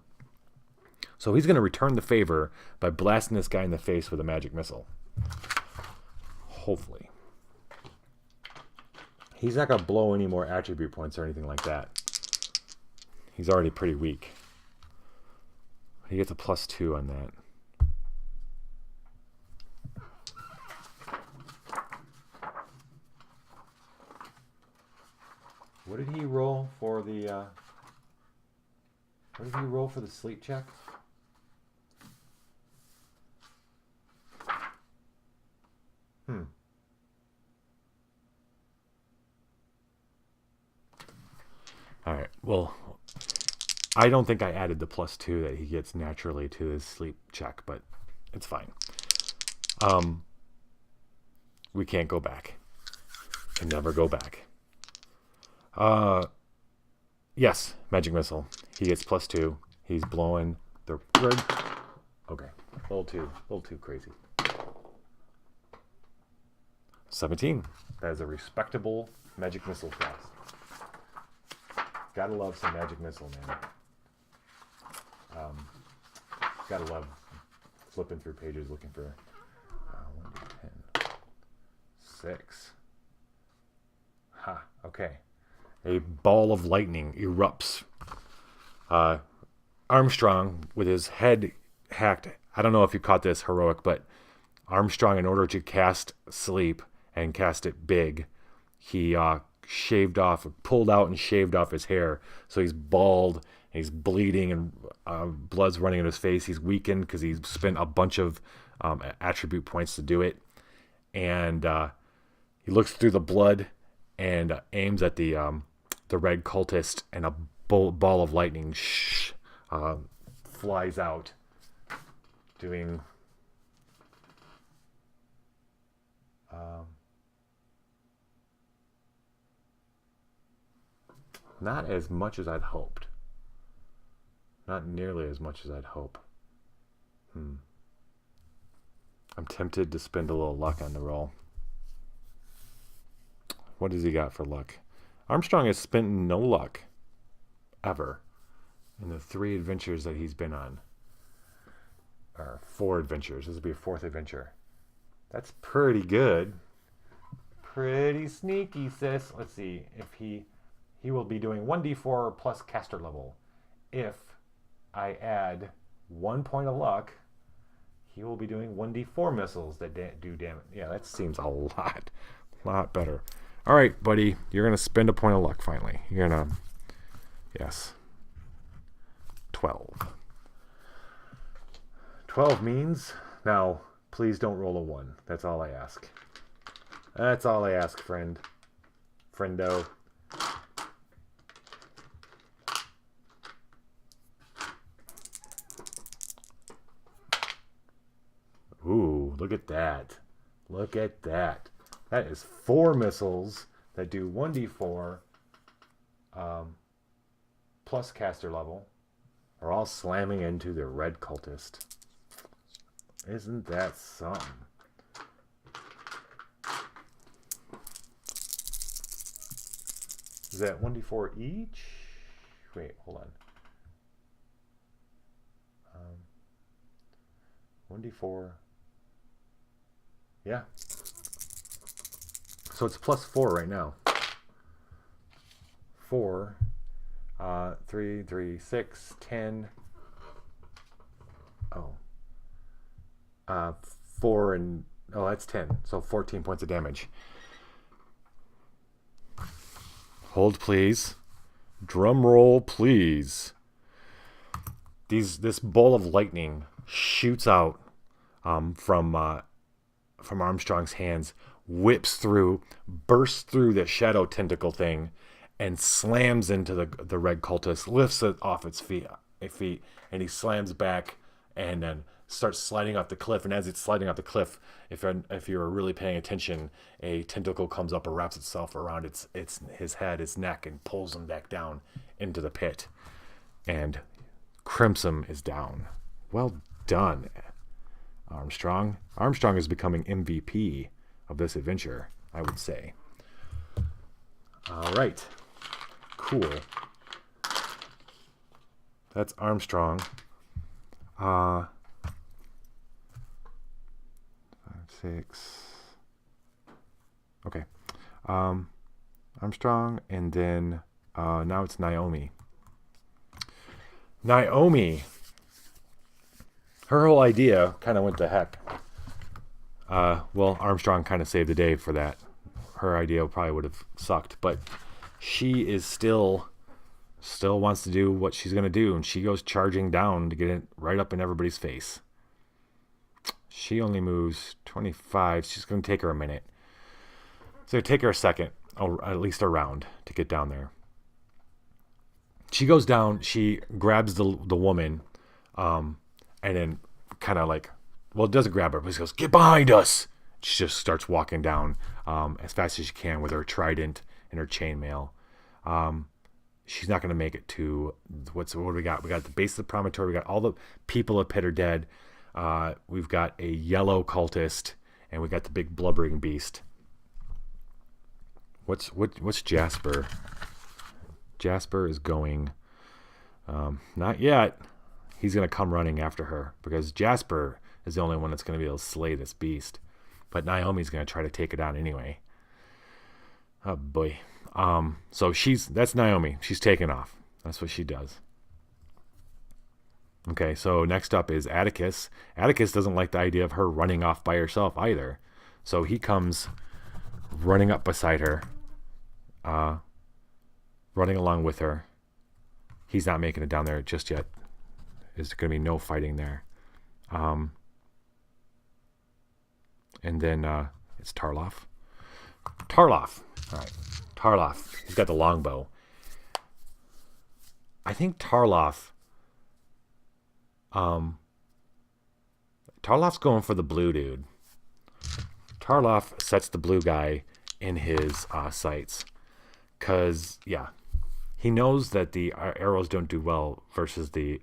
So he's going to return the favor by blasting this guy in the face with a magic missile. Hopefully. He's not going to blow any more attribute points or anything like that. He's already pretty weak. He gets a +2 on that. What did he roll for the sleep check? All right. Well, I don't think I added the +2 that he gets naturally to his sleep check, but it's fine. We can't go back. Can never go back. Yes, magic missile. He gets +2. He's blowing the red. Okay, a little too crazy. 17. That is a respectable magic missile cast. Gotta love some magic missile, man. Gotta love flipping through pages looking for 1 to 10. 6. Ha, okay. A ball of lightning erupts. Armstrong, with his head hacked, I don't know if you caught this, Heroic, but Armstrong, in order to cast Sleep and cast it big, he shaved off, pulled out and shaved off his hair. So he's bald, and he's bleeding, and blood's running in his face. He's weakened because he's spent a bunch of attribute points to do it. And he looks through the blood and aims at the red cultist, and a ball of lightning flies out, doing not as much as I'd hoped. Not nearly as much as I'd hope. I'm tempted to spend a little luck on the roll. What does he got for luck? Armstrong has spent no luck ever in the 3 adventures that he's been on. Or 4 adventures. This will be a 4th adventure. That's pretty good. Pretty sneaky, sis. Let's see. If he will be doing 1d4 plus caster level. If I add 1 point of luck, he will be doing 1d4 missiles that do damage. Yeah, that seems a lot better. All right, buddy, you're going to spend a point of luck finally. You're going to, yes, 12. 12 means, now, please don't roll a 1. That's all I ask. That's all I ask, friend. Friendo. Ooh, look at that. Look at that. That is 4 missiles that do 1d4 plus caster level are all slamming into the red cultist. Isn't that something? Is that 1d4 each? Wait, hold on. 1d4. Yeah. So it's plus 4 right now. 4, 3, 3, 6, 10. Oh. 4 and, oh, that's 10. So 14 points of damage. Hold, please. Drum roll, please. This ball of lightning shoots out from Armstrong's hands, whips through, bursts through the shadow tentacle thing, and slams into the red cultist, lifts it off its feet, and he slams back and then starts sliding off the cliff. And as it's sliding off the cliff, if you're really paying attention, a tentacle comes up and wraps itself around his head, his neck, and pulls him back down into the pit. And Crimson is down. Well done, Armstrong. Armstrong is becoming MVP of this adventure, I would say. All right. Cool. That's Armstrong. 5, 6. Okay. Armstrong, and then now it's Naomi. Naomi. Her whole idea kind of went to heck. Well, Armstrong kind of saved the day for that. Her idea probably would have sucked, but she is still wants to do what she's going to do, and she goes charging down to get it right up in everybody's face. She only moves 25. She's going to take her a minute. So it'll take her a second, or at least a round, to get down there. She goes down, she grabs the woman, and then kind of like, well, it doesn't grab her, but she goes, "Get behind us!" She just starts walking down as fast as she can with her trident and her chainmail. She's not going to make it to, what do we got? We got the base of the promontory. We got all the people up pit are dead. We've got a yellow cultist, and we got the big blubbering beast. What's Jasper? Jasper is going, not yet. He's going to come running after her, because Jasper is the only one that's going to be able to slay this beast. but Naomi's going to try to take it on anyway. Oh boy. So that's Naomi. She's taking off. That's what she does. Okay, so next up is Atticus. Atticus doesn't like the idea of her running off by herself either. So he comes running up beside her, running along with her. He's not making it down there just yet. There's going to be no fighting there. And then it's Tarloff. Tarloff. All right. Tarloff. He's got the longbow. I think Tarloff's going for the blue dude. Tarloff sets the blue guy in his sights. Because, yeah, he knows that the arrows don't do well versus the...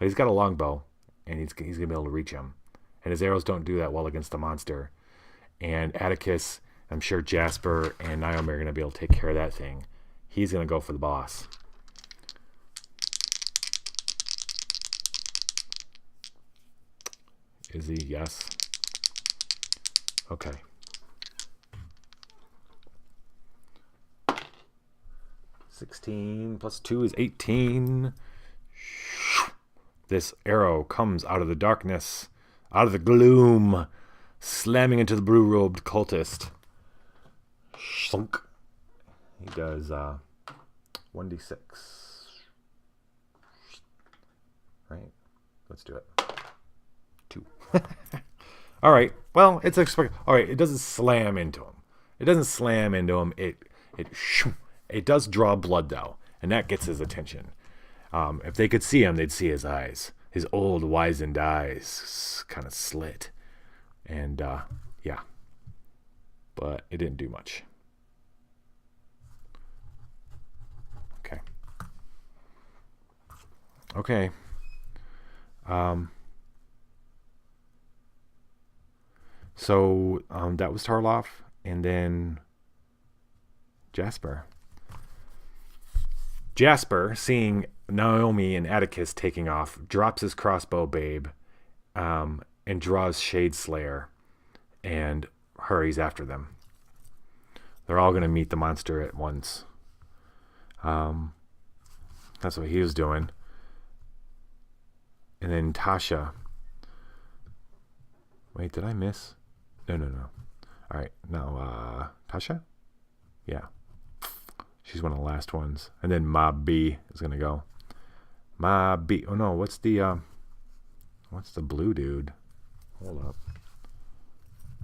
he's got a longbow, and he's going to be able to reach him. And his arrows don't do that well against the monster. And Atticus, I'm sure Jasper and Naomi are going to be able to take care of that thing. He's going to go for the boss. Is he? Yes. Okay. (16 plus 2 is 18). This arrow comes out of the darkness, out of the gloom, slamming into the blue-robed cultist. Shunk. He does 1d6. Right? Let's do it. 2. All right. Well, it's expected. All right. It doesn't slam into him. It does draw blood though, and that gets his attention. If they could see him, they'd see his eyes. His old wizened eyes kind of slit. And, yeah. But it didn't do much. Okay. Okay. So, that was Tarloff. And then Jasper. Jasper, seeing Naomi and Atticus taking off, drops his crossbow babe, and draws Shade Slayer and hurries after them. They're all going to meet the monster at once. That's what he was doing. And then Tasha. Wait, did I miss? No. All right, now Tasha? Yeah. She's one of the last ones. And then Mob B is going to go. Mob B. Oh, no. What's the blue dude? Hold up.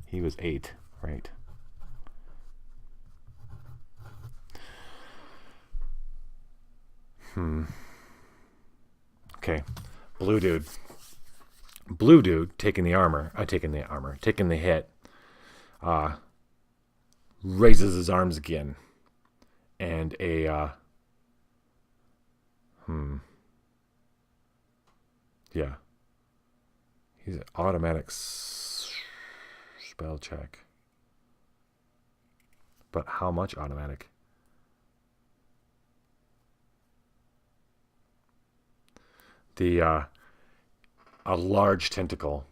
He was 8, right? Okay. Blue dude. Blue dude taking the hit. Raises his arms again. And a, yeah. He's an automatic spell check. But how much automatic? A large tentacle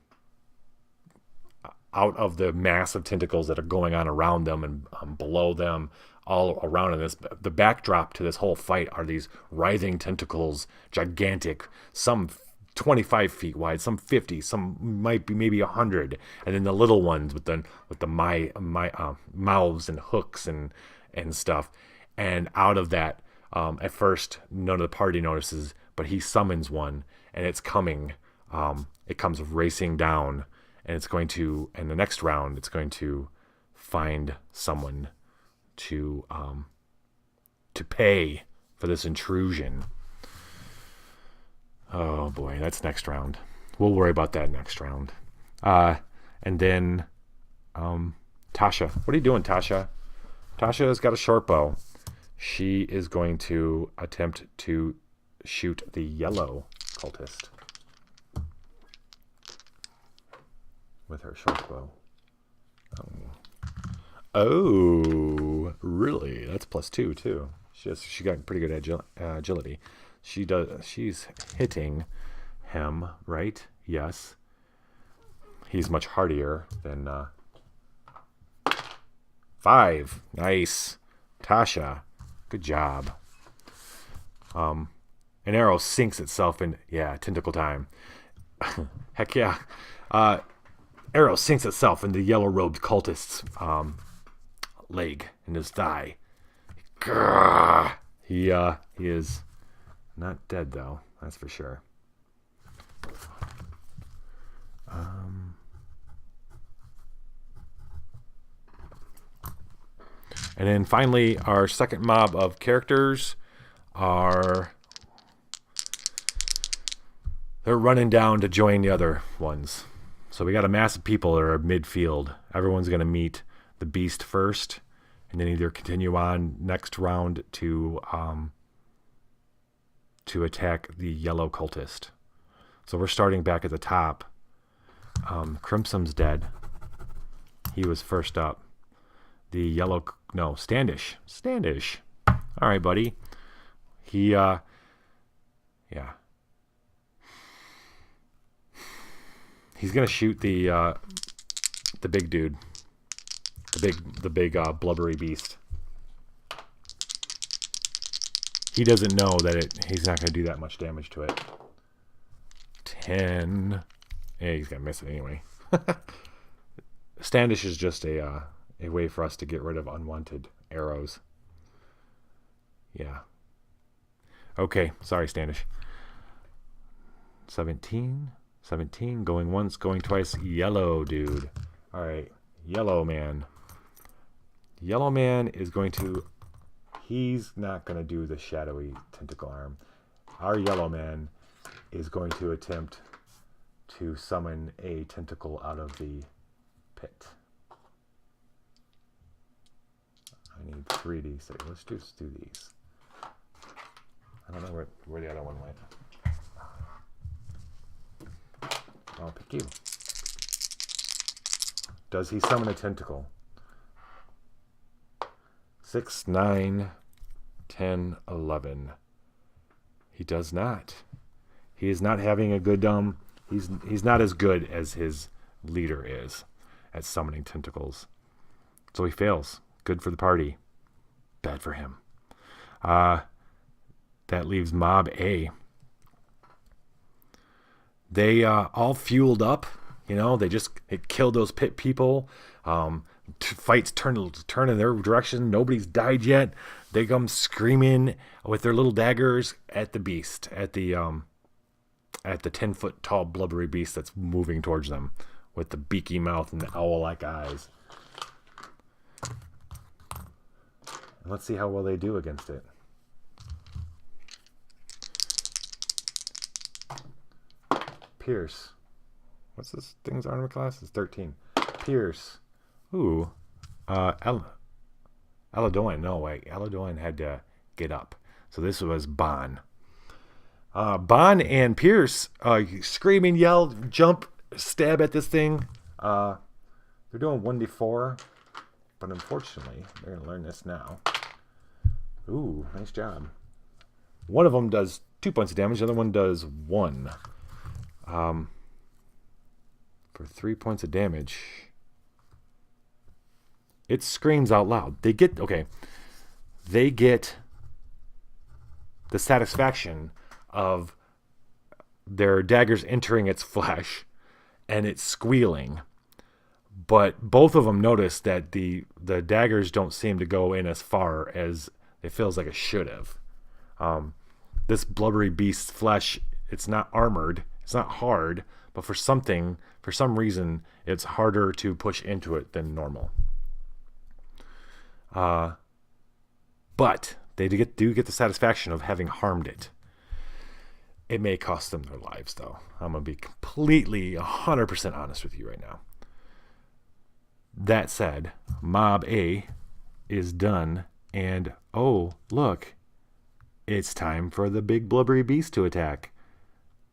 out of the mass of tentacles that are going on around them and below them, all around in this. The backdrop to this whole fight are these writhing tentacles, gigantic, some 25 feet wide, some 50, some might be maybe 100, and then the little ones with the mouths and hooks and stuff. And out of that, at first, none of the party notices, but he summons one, and it's coming. It comes racing down, and it's going to, in the next round, it's going to find someone to pay for this intrusion. Oh boy, that's next round. We'll worry about that next round. And then Tasha. What are you doing, Tasha? Tasha has got a short bow. She is going to attempt to shoot the yellow cultist with her short bow. Oh, really? That's +2 too. She got pretty good agility. She's hitting him, right? Yes. He's much hardier than 5. Nice. Tasha, good job. An arrow sinks itself in... Yeah, tentacle time. Heck yeah. Arrow sinks itself in the yellow-robed cultist's leg, in his thigh. Grrr. He is not dead, though. That's for sure. And then finally, our second mob of characters are... They're running down to join the other ones. So we got a mass of people that are midfield. Everyone's going to meet the beast first, and then either continue on next round to attack the yellow cultist. So we're starting back at the top. Crimson's dead. He was first up. The yellow... No, Standish. Standish. All right, buddy. He, yeah. He's gonna shoot the big dude. The big blubbery beast. He doesn't know that he's not gonna do that much damage to it. 10. Yeah, he's gonna miss it anyway. Standish is just a way for us to get rid of unwanted arrows. Yeah. Okay, sorry, Standish. 17, going once, going twice. Yellow dude. All right, yellow man. Yellow man is going to... He's not going to do the shadowy tentacle arm. Our yellow man is going to attempt to summon a tentacle out of the pit. I need 3d6. Let's just do these. I don't know where the other one went. I'll pick you. Does he summon a tentacle? 6, 9, 10, 11. He does not. He is not having a good he's not as good as his leader is at summoning tentacles. So he fails. Good for the party. Bad for him. That leaves Mob A. They all fueled up. You know, it killed those pit people. Fights turn in their direction. Nobody's died yet. They come screaming with their little daggers at the beast, at the 10-foot tall blubbery beast that's moving towards them with the beaky mouth and the owl-like eyes. And let's see how well they do against it. Pierce. What's this thing's armor class? It's 13. Pierce. Ooh. Aladoin. No, wait. Aladoin had to get up. So this was Bon. Bon and Pierce screaming, yell, jump, stab at this thing. They're doing 1d4. But unfortunately, they're going to learn this now. Ooh, nice job. One of them does 2 points of damage. The other one does 1. For 3 points of damage, it screams out loud. They get the satisfaction of their daggers entering its flesh and it's squealing. But both of them notice that the daggers don't seem to go in as far as it feels like it should have. This blubbery beast's flesh, it's not armored, it's not hard, but for some reason, it's harder to push into it than normal. But they do get the satisfaction of having harmed it. It may cost them their lives, though. I'm going to be completely 100% honest with you right now. That said, Mob A is done, and oh, look, it's time for the big blubbery beast to attack.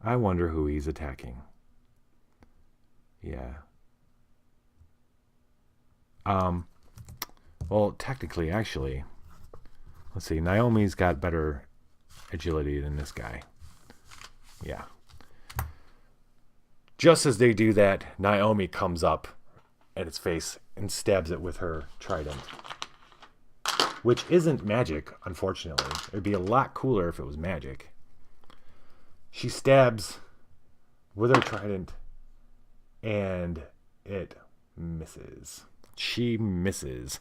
I wonder who he's attacking. Yeah. Well, technically, actually, let's see. Naomi's got better agility than this guy. Yeah. Just as they do that, Naomi comes up at its face and stabs it with her trident. Which isn't magic, unfortunately. It would be a lot cooler if it was magic. She stabs with her trident, and it misses. She misses.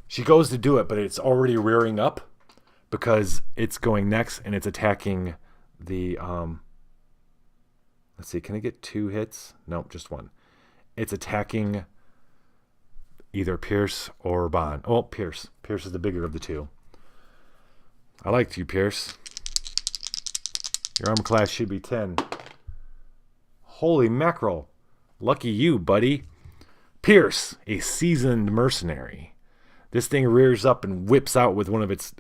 She goes to do it, but it's already rearing up because it's going next, and it's attacking the... let's see, can I get 2 hits? Nope, just 1. It's attacking either Pierce or Bond. Oh, Pierce. Pierce is the bigger of the 2. I liked you, Pierce. Your armor class should be 10. Holy mackerel. Lucky you, buddy. Pierce, a seasoned mercenary. This thing rears up and whips out with one of its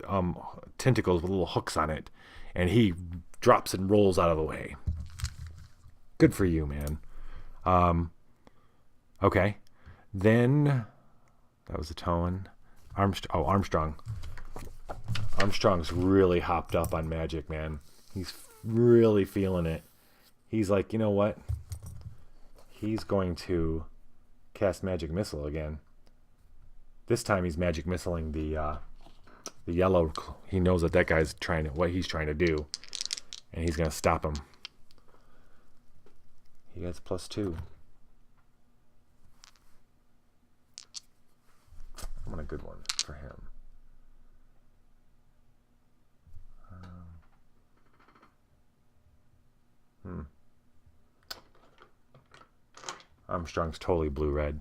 tentacles with little hooks on it. And he drops and rolls out of the way. Good for you, man. Okay. Then... that was a tone. Armstrong. Armstrong's really hopped up on magic, man. He's really feeling it. He's like, you know what? He's going to cast Magic Missile again. This time he's Magic Missiling the yellow. He knows that guy's what he's trying to do. And he's going to stop him. He gets +2. I want a good one for him. Armstrong's totally blue-red.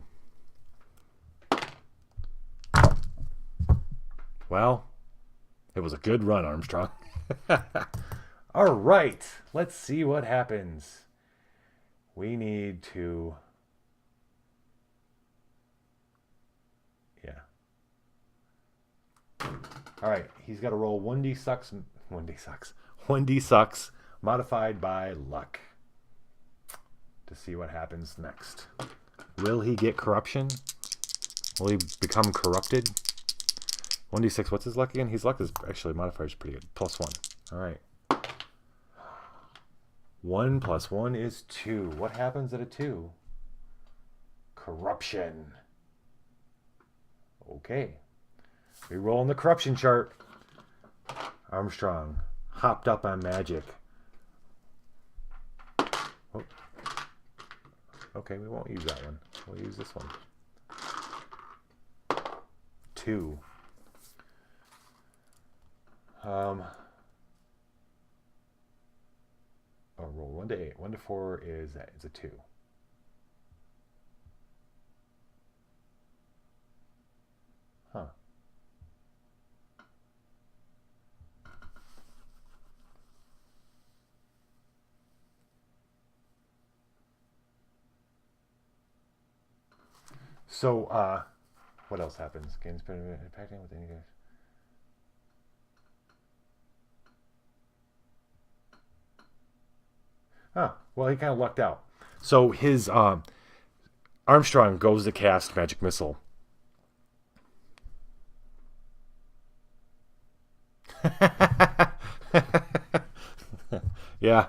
Well, it was a good run, Armstrong. All right, let's see what happens. We need to... yeah. All right, he's got to roll 1d sucks. 1d sucks modified by luck to see what happens next. Will he get corruption? Will he become corrupted? 1d6. What's his luck again? His luck is actually modifier is pretty good. +1. All right. 1 + 1 is 2. What happens at a 2? Corruption. Okay. We roll in the corruption chart. Armstrong hopped up on magic. Oh. Okay, we won't use that one. We'll use this one. 2. Roll 1 to 8. 1 to 4 is a 2. Huh. So, what else happens? Gains impacting with any guys. Oh, well, he kind of lucked out. So his Armstrong goes to cast Magic Missile. Yeah.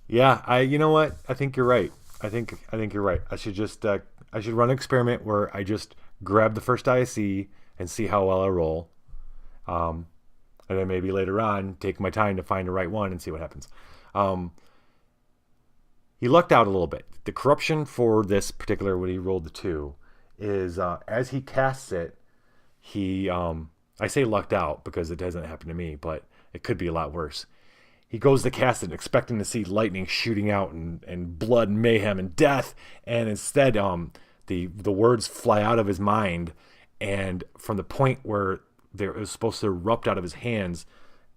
You know what? I think you're right. I think you're right. I should just I should run an experiment where I just grab the first die I see and see how well I roll. And then maybe later on take my time to find the right one and see what happens. He lucked out a little bit. The corruption for this particular, when he rolled the 2, is as he casts it, he, I say lucked out because it doesn't happen to me, but it could be a lot worse. He goes to cast it expecting to see lightning shooting out and blood and mayhem and death, and instead the words fly out of his mind, and from the point where it was supposed to erupt out of his hands,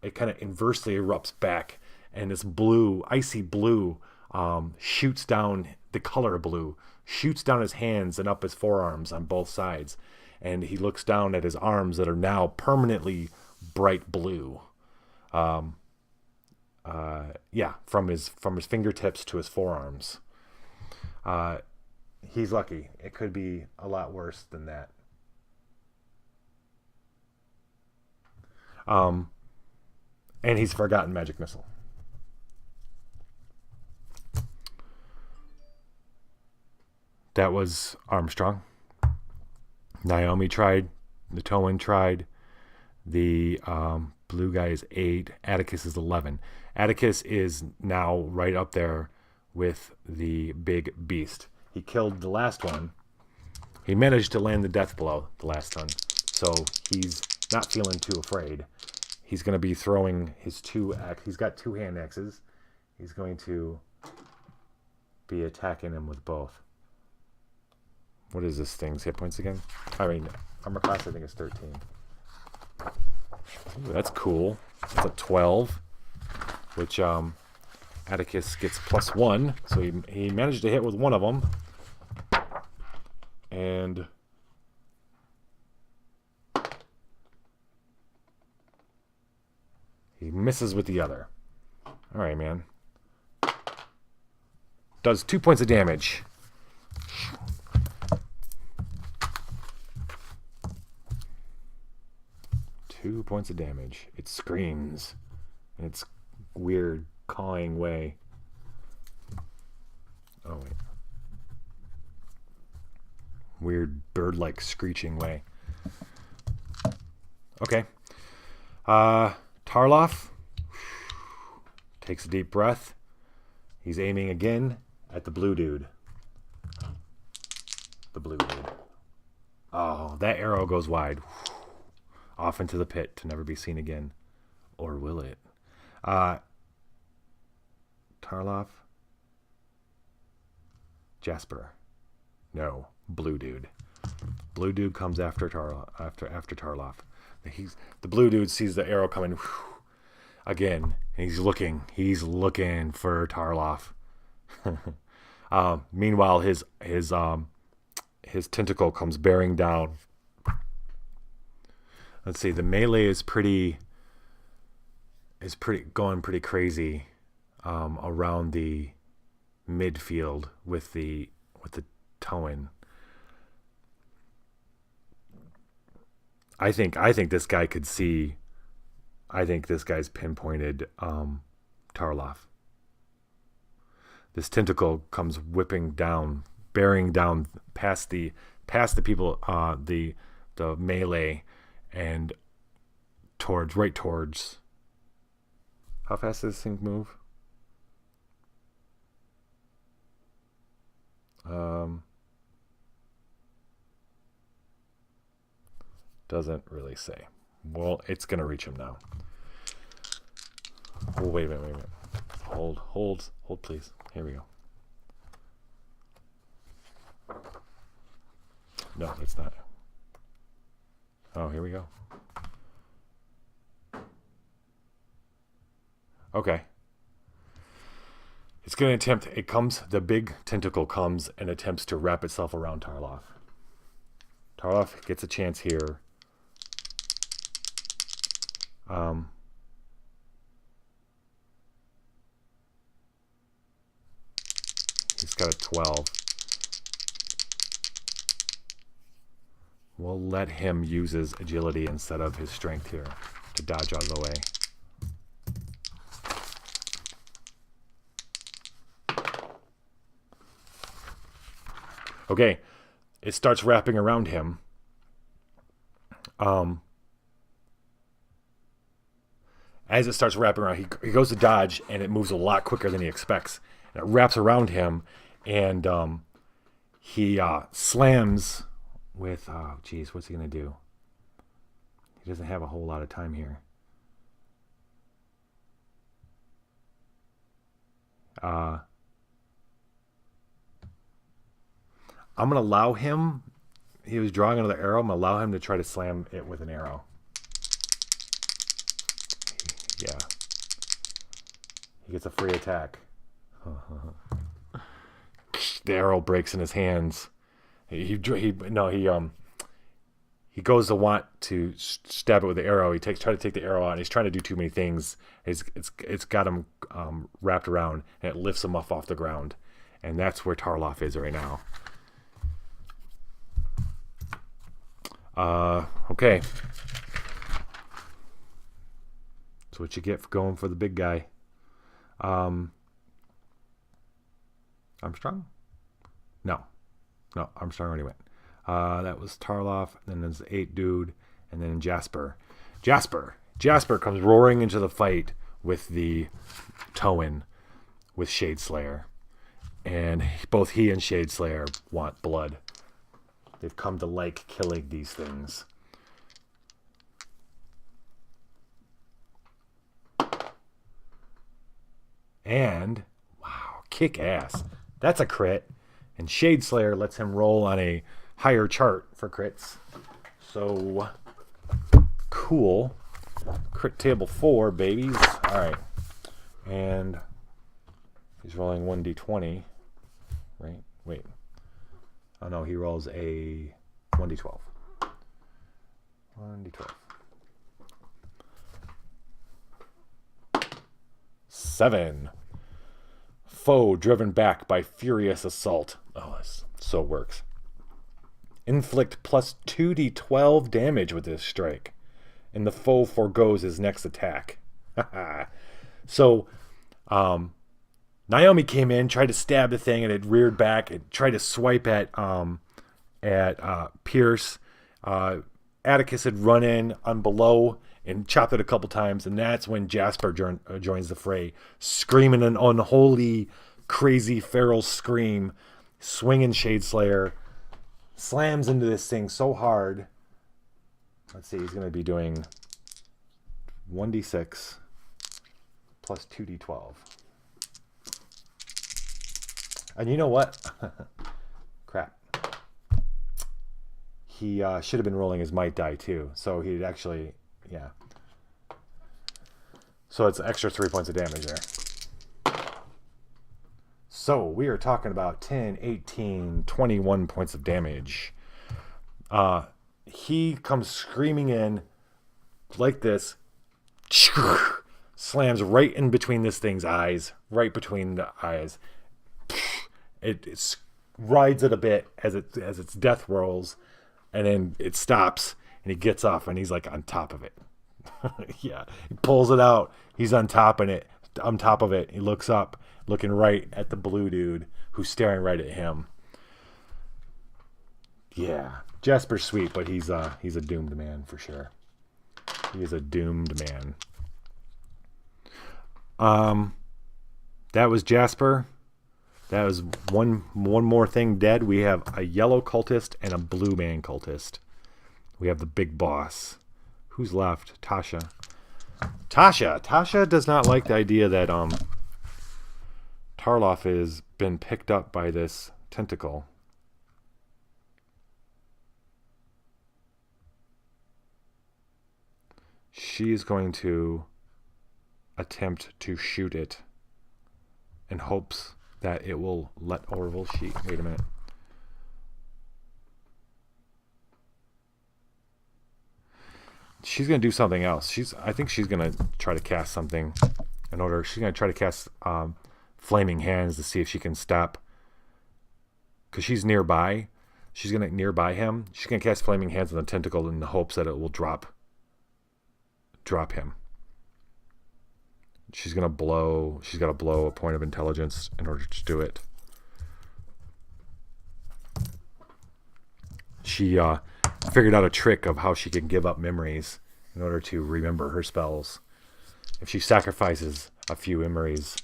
it kind of inversely erupts back, and this blue, icy blue, shoots down, the color blue, shoots down his hands and up his forearms on both sides. And he looks down at his arms that are now permanently bright blue. From his fingertips to his forearms. He's lucky. It could be a lot worse than that. And he's forgotten Magic Missile. That was Armstrong. Naomi tried. The Towan tried. The blue guy is 8. Atticus is 11. Atticus is now right up there with the big beast. He killed the last one. He managed to land the death blow the last one. So he's not feeling too afraid. He's going to be throwing his 2 axe. He's got 2 hand axes. He's going to be attacking him with both. What is this thing's hit points again? I mean, armor class I think is 13. Ooh, that's cool. That's a 12, which Atticus gets +1. So he managed to hit with one of them. And he misses with the other. All right, man. Does 2 points of damage. Two points of damage. It screams in its weird cawing way. Oh, wait. Weird bird-like screeching way. Okay. Tarloff takes a deep breath. He's aiming again at the blue dude. The blue dude. Oh, that arrow goes wide. Off into the pit to never be seen again. Or will it? Tarloff? Jasper. No. Blue dude. Blue dude comes after Tarloff. The blue dude sees the arrow coming again, and he's looking for Tarloff. Meanwhile, his tentacle comes bearing down. Let's see. The melee is going pretty crazy around the midfield with the Towan. I think this guy could see. I think this guy's pinpointed Tarloff. This tentacle comes whipping down, bearing down past the people, the melee, and right towards. How fast does this thing move? Doesn't really say. Well, it's gonna reach him now. Oh, wait a minute. Hold, please. Here we go. No, it's not. Oh, here we go. Okay. It's gonna attempt. The big tentacle comes and attempts to wrap itself around Tarloff. Tarloff gets a chance here. He's got a 12. We'll let him use his agility instead of his strength here to dodge out of the way. Okay, it starts wrapping around him. As it starts wrapping around, he goes to dodge, and it moves a lot quicker than he expects. And it wraps around him, and he slams with... Oh, geez, what's he going to do? He doesn't have a whole lot of time here. I'm going to allow him... He was drawing another arrow. I'm going to allow him to try to slam it with an arrow. Yeah. He gets a free attack. The arrow breaks in his hands. He goes to want to stab it with the arrow. He try to take the arrow out, and he's trying to do too many things. It's got him wrapped around, and it lifts him off the ground, and that's where Tarloff is right now. Okay. That's what you get for going for the big guy. Armstrong? No. No, Armstrong already went. That was Tarloff. Then there's the 8 dude. And then Jasper. Jasper comes roaring into the fight with the Towen with Shade Slayer. And both he and Shade Slayer want blood. They've come to like killing these things. And, wow, kick ass. That's a crit. And Shade Slayer lets him roll on a higher chart for crits. So, cool. Crit table 4, babies. Alright. And he's rolling 1d20. Right? Wait. Oh no, he rolls a 1d12. 1d12. 7. Foe driven back by furious assault. Oh, this so works. Inflict plus 2d12 damage with this strike. And the foe forgoes his next attack. So, Naomi came in, tried to stab the thing, and it reared back. It tried to swipe at Pierce. Atticus had run in on below and chopped it a couple times, and that's when Jasper joins the fray, screaming an unholy, crazy, feral scream, swinging Shade Slayer, slams into this thing so hard. Let's see, he's going to be doing 1d6 plus 2d12. And you know what? Crap. He should have been rolling his might die too. So he'd actually, yeah. So it's extra 3 points of damage there. So we are talking about 10, 18, 21 points of damage. He comes screaming in like this. Slams right in between this thing's eyes. Right between the eyes. It rides it a bit as its death rolls, and then it stops, and he gets off, and he's like on top of it. Yeah, he pulls it out. He's on top of it. He looks up, looking right at the blue dude who's staring right at him. Yeah, Jasper's sweet, but he's a doomed man for sure. He is a doomed man. That was Jasper. That was one more thing dead. We have a yellow cultist and a blue man cultist. We have the big boss. Who's left? Tasha. Tasha does not like the idea that Tarloff has been picked up by this tentacle. She's going to attempt to shoot it in hopes that it will let Orville shoot. Wait a minute. She's going to do something else. I think she's going to try to cast something in order. She's going to try to cast Flaming Hands to see if she can stop. Because she's nearby. She's going to nearby him. She's going to cast Flaming Hands on the tentacle in the hopes that it will drop him. She's got to blow a point of intelligence in order to do it. She figured out a trick of how she can give up memories in order to remember her spells. If she sacrifices a few memories,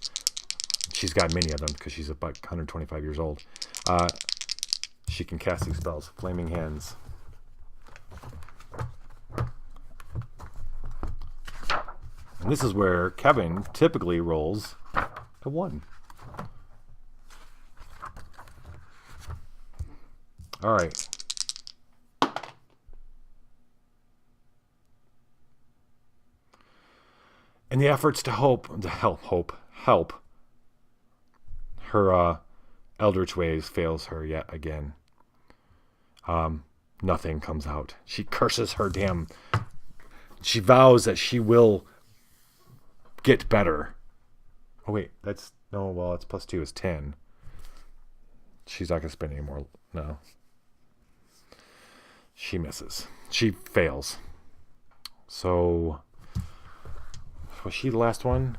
she's got many of them because she's about 125 years old. She can cast these spells. Flaming Hands. And this is where Kevin typically rolls a 1. All right. In the efforts to help her Eldritch Waves fails her yet again. Nothing comes out. She curses her damn. She vows that she will get better. Oh wait, it's plus 2 is 10. She's not gonna spend any more. No. She misses. She fails. So was she the last one?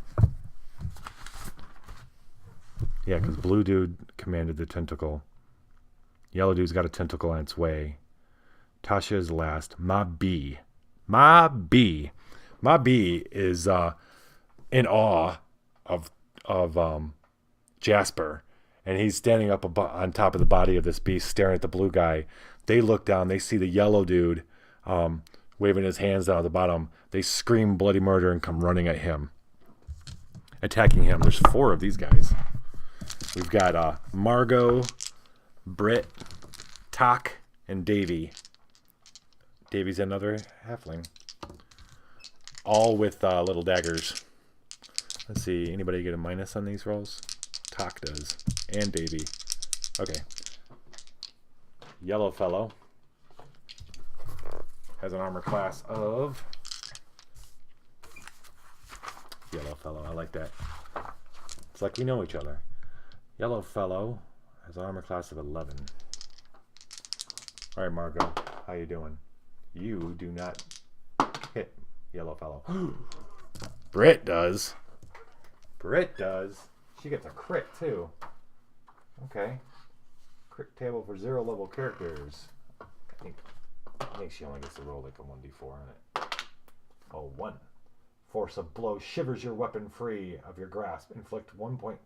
Yeah, because blue dude commanded the tentacle. Yellow dude's got a tentacle on its way. Tasha is last. Ma B. Ma B. Ma B is in awe of Jasper, and he's standing up on top of the body of this beast, staring at the blue guy. They look down. They see the yellow dude waving his hands down at the bottom. They scream bloody murder and come running at him, attacking him. There's 4 of these guys. We've got Margot, Britt, Tak, and Davy. Davy's another halfling. All with little daggers. Let's see. Anybody get a minus on these rolls? Tak does. And Davy. Okay. Yellow fellow has an armor class of... Yellow fellow. I like that. It's like we know each other. Yellow fellow has an armor class of 11. All right, Margot. How you doing? You do not hit yellow fellow. Britt does. Britt does. She gets a crit too. Okay. Crit table for 0 level characters. I think she only gets to roll like a 1d4 on it. Oh, 1. Force of blow shivers your weapon free of your grasp. Inflict 1.6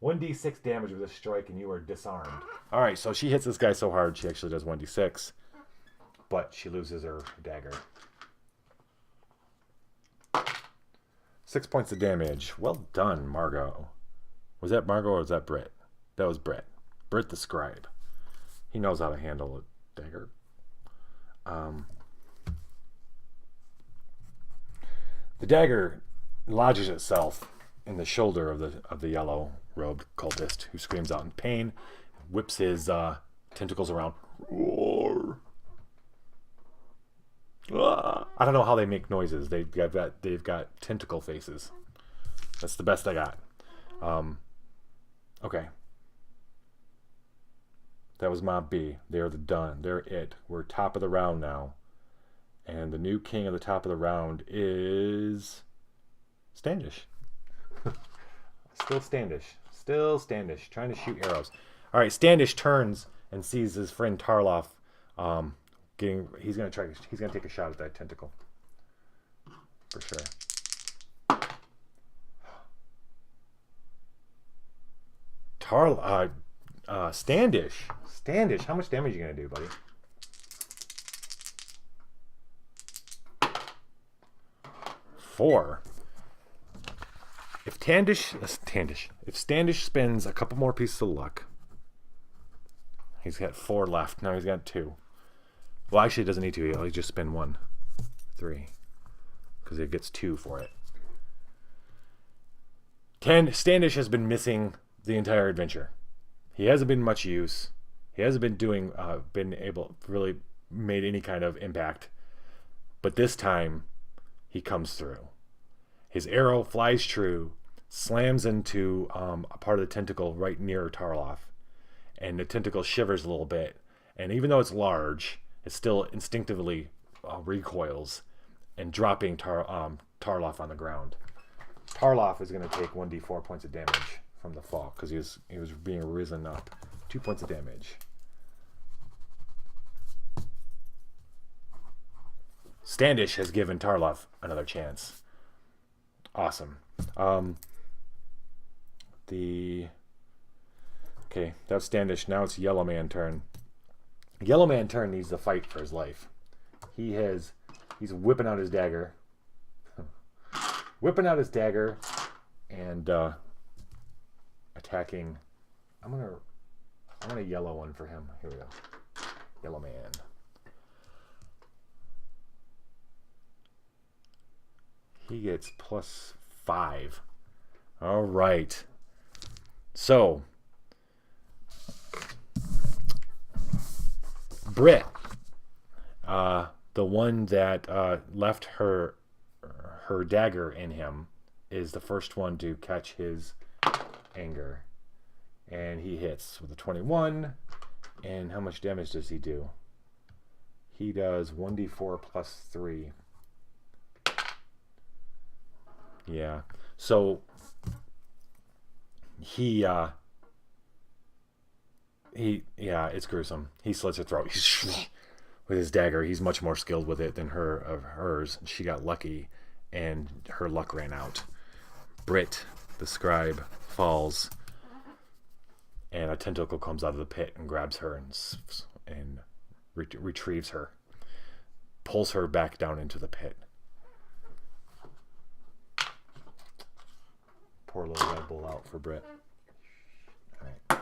1d6 damage with a strike and you are disarmed. Alright, so she hits this guy so hard she actually does 1d6. But she loses her dagger. 6 points of damage. Well done, Margot. Was that Margot or was that Britt? That was Britt. Britt the scribe. He knows how to handle a dagger. The dagger lodges itself in the shoulder of the yellow robed cultist, who screams out in pain, whips his tentacles around. Roar. I don't know how they make noises. They've got tentacle faces. That's the best I got. Okay. That was Mob B. They're done. They're it. We're top of the round now. And the new king of the top of the round is Standish. Still Standish. Still Standish. Trying to shoot arrows. All right, Standish turns and sees his friend Tarloff he's gonna take a shot at that tentacle. For sure. Standish. Standish, how much damage are you gonna do, buddy? Four. If Standish spends a couple more pieces of luck, he's got 4 left. Now he's got 2. Well, actually, he doesn't need to. He'll just spend 1. 3. Because he gets 2 for it. Standish has been missing the entire adventure. He hasn't been much use. He hasn't been able to really made any kind of impact. But this time, he comes through. His arrow flies true, slams into a part of the tentacle right near Tarloff, and the tentacle shivers a little bit. And even though it's large, it still instinctively recoils, and dropping Tarloff on the ground. Tarloff is going to take 1d4 points of damage from the fall because he was being risen up. 2 points of damage. Standish has given Tarloff another chance. Awesome. Okay, that's Standish. Now it's Yellow Man turn. Yellow Man turn needs to fight for his life. He's whipping out his dagger. Whipping out his dagger and attacking. I'm gonna yellow one for him. Here we go. Yellow Man. He gets +5. All right. So, Britt, the one that left her dagger in him, is the first one to catch his anger. And he hits with a 21. And how much damage does he do? He does 1d4 + 3. Yeah. So he It's gruesome. He slits her throat with his dagger. He's much more skilled with it than hers. She got lucky, and her luck ran out. Brit, the scribe, falls, and a tentacle comes out of the pit and grabs her and retrieves her, pulls her back down into the pit. Pour a little Red Bull out for Brit. All right.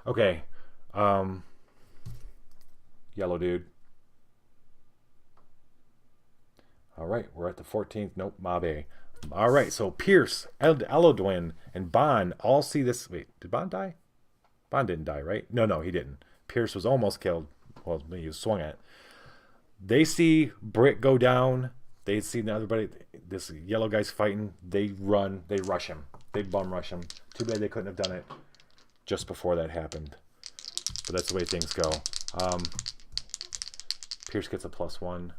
Okay. Yellow dude. All right, we're at the 14th. Nope, Mabe. All right, so Pierce, Elodwin, and Bond all see this. Wait, did Bond die? Bond didn't die, right? No, he didn't. Pierce was almost killed. Well, he was swung at. They see Britt go down. They see everybody. This yellow guy's fighting. They run. They rush him. They bum rush him. Too bad they couldn't have done it just before that happened. But that's the way things go. Pierce gets a +1.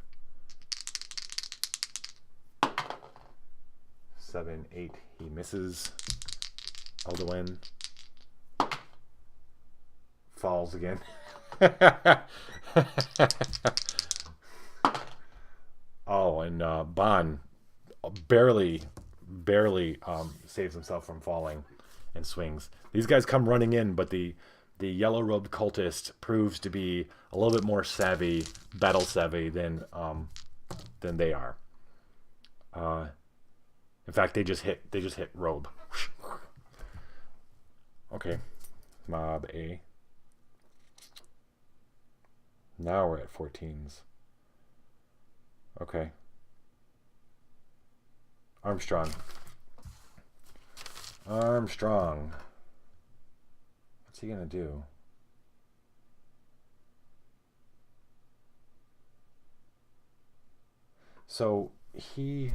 7, 8. He misses. Elduin falls again. Oh, and Bond barely saves himself from falling and swings. These guys come running in, but the yellow-robed cultist proves to be a little bit more battle savvy than they are. In fact, they just hit robe. Okay, Mob A. Now we're at 14s. Okay. Armstrong. What's he gonna do? So he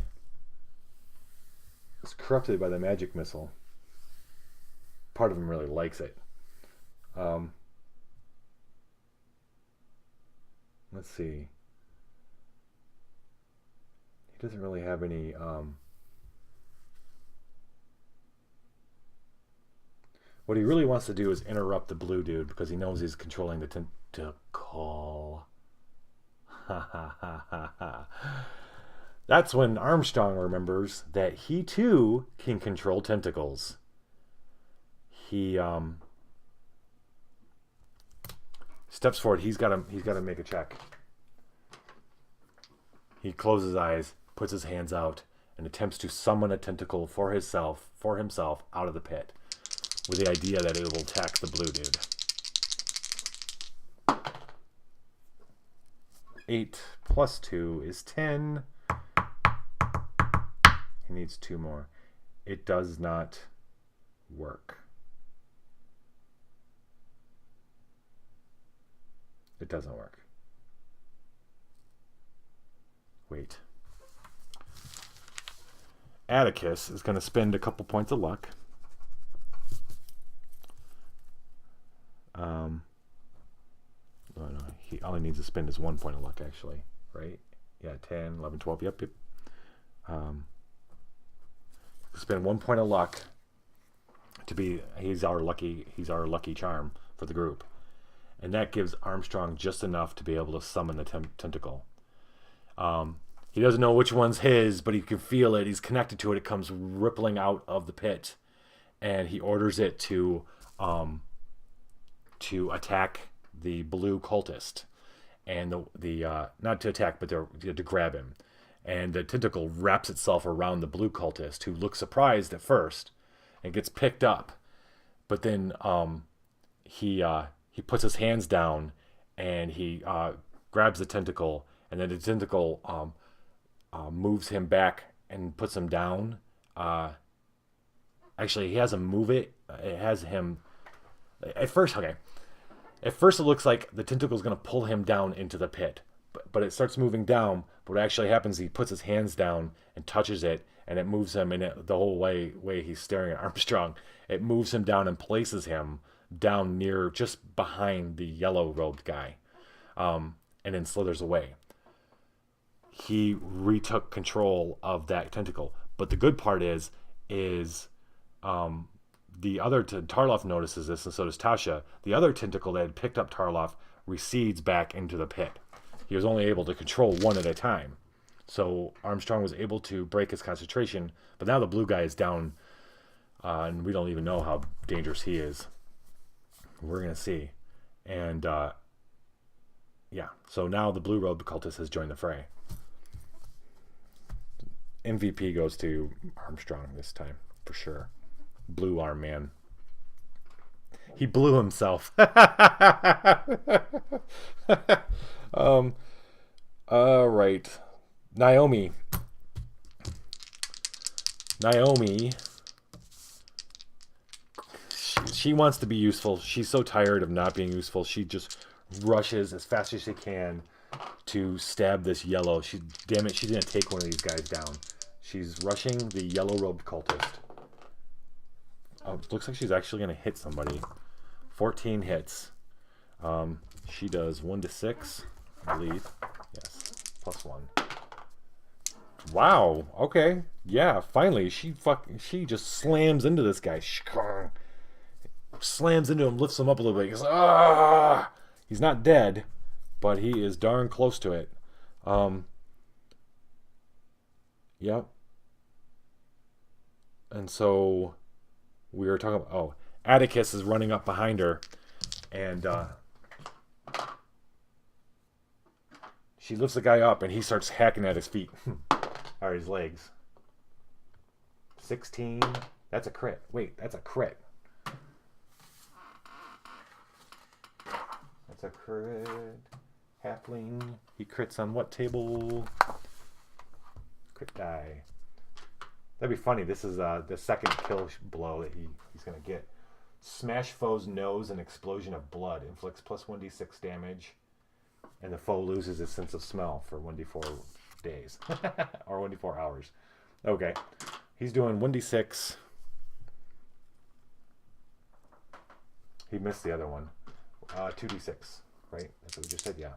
is corrupted by the magic missile. Part of him really likes it. Let's see. He doesn't really have any what he really wants to do is interrupt the blue dude because he knows he's controlling the tentacle. That's when Armstrong remembers that he too can control tentacles. He steps forward. He's got to make a check. He closes his eyes, puts his hands out, and attempts to summon a tentacle for himself out of the pit, with the idea that it will attack the blue dude. 8 plus 2 is 10. He needs 2 more. It does not work. It doesn't work. Wait. Atticus is going to spend a couple points of luck. He only needs to spend his 1 point of luck, actually, right? Yeah, 10, 11, 12. Yep. Spend 1 point of luck to be. He's our lucky charm for the group, and that gives Armstrong just enough to be able to summon the tentacle. He doesn't know which one's his, but he can feel it. He's connected to it. It comes rippling out of the pit, and he orders it to attack the blue cultist, and the not to attack, but to grab him. And the tentacle wraps itself around the blue cultist, who looks surprised at first and gets picked up, but then he puts his hands down and he grabs the tentacle, and then the tentacle moves him back and puts him down. Actually, he has him move it. It has him at first. Okay, at first it looks like the tentacle is going to pull him down into the pit, but it starts moving down. But what actually happens, he puts his hands down and touches it, and it moves him. And the whole way he's staring at Armstrong, it moves him down and places him down near just behind the yellow-robed guy, and then slithers away. He retook control of that tentacle. But the good part is the other Tarloff notices this, and so does Tasha. The other tentacle that had picked up Tarloff recedes back into the pit. He was only able to control one at a time. So Armstrong was able to break his concentration, but now the blue guy is down, and we don't even know how dangerous he is. We're going to see. And, yeah, so now the blue robe cultist has joined the fray. MVP goes to Armstrong this time, for sure. Blue arm man. He blew himself. All right. Naomi. She wants to be useful. She's so tired of not being useful. She just rushes as fast as she can to stab this yellow. Damn it, she's going to take one of these guys down. She's rushing the yellow-robed cultist. Oh, looks like she's actually going to hit somebody. 14 hits. She does 1 to 6, I believe. Yes, +1. Wow. Okay. Yeah. Finally, she just slams into this guy. Slams into him, lifts him up a little bit. He goes, ah! He's not dead, but he is darn close to it. Yep. And so we were talking about, oh, Atticus is running up behind her, and she lifts the guy up, and he starts hacking at his feet, or his legs. 16. That's a crit. Wait, that's a crit. That's a crit. Halfling. He crits on what table? Crit die. That'd be funny. This is the second kill blow that he's going to get. Smash foe's nose and explosion of blood. Inflicts plus 1d6 damage. And the foe loses his sense of smell for 1d4 days. Or 1d4 hours. Okay. He's doing 1d6. He missed the other one. 2d6. Right? That's what we just said, yeah.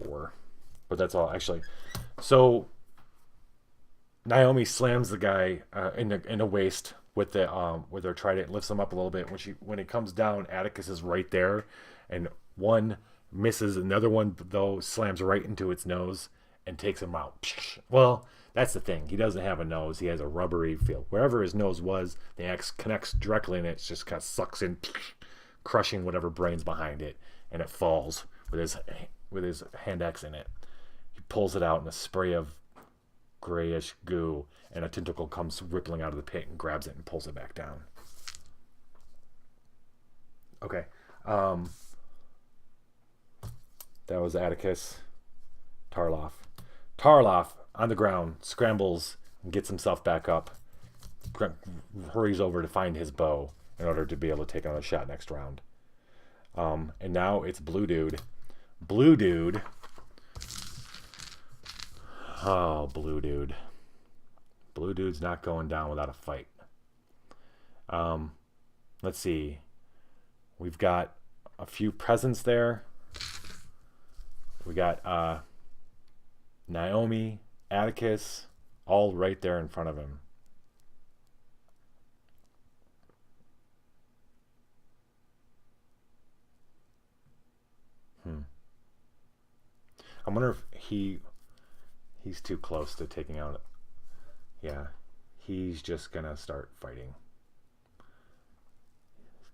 4. But that's all, actually. So Naomi slams the guy in the waist with her trident, lifts him up a little bit. When it comes down, Atticus is right there, and one misses, another one though slams right into its nose and takes him out. Well, that's the thing. He doesn't have a nose. He has a rubbery feel. Wherever his nose was, the axe connects directly, and it just kind of sucks in, crushing whatever brain's behind it, and it falls with his hand axe in it. He pulls it out in a spray of grayish goo, and a tentacle comes rippling out of the pit and grabs it and pulls it back down. Okay. That was Atticus. Tarloff, on the ground, scrambles and gets himself back up, hurries over to find his bow in order to be able to take another shot next round. And now it's Blue Dude. Oh, Blue Dude. Blue Dude's not going down without a fight. Let's see. We've got a few presents there. We got Naomi, Atticus, all right there in front of him. I wonder if he's too close to taking out. Yeah, he's just gonna start fighting.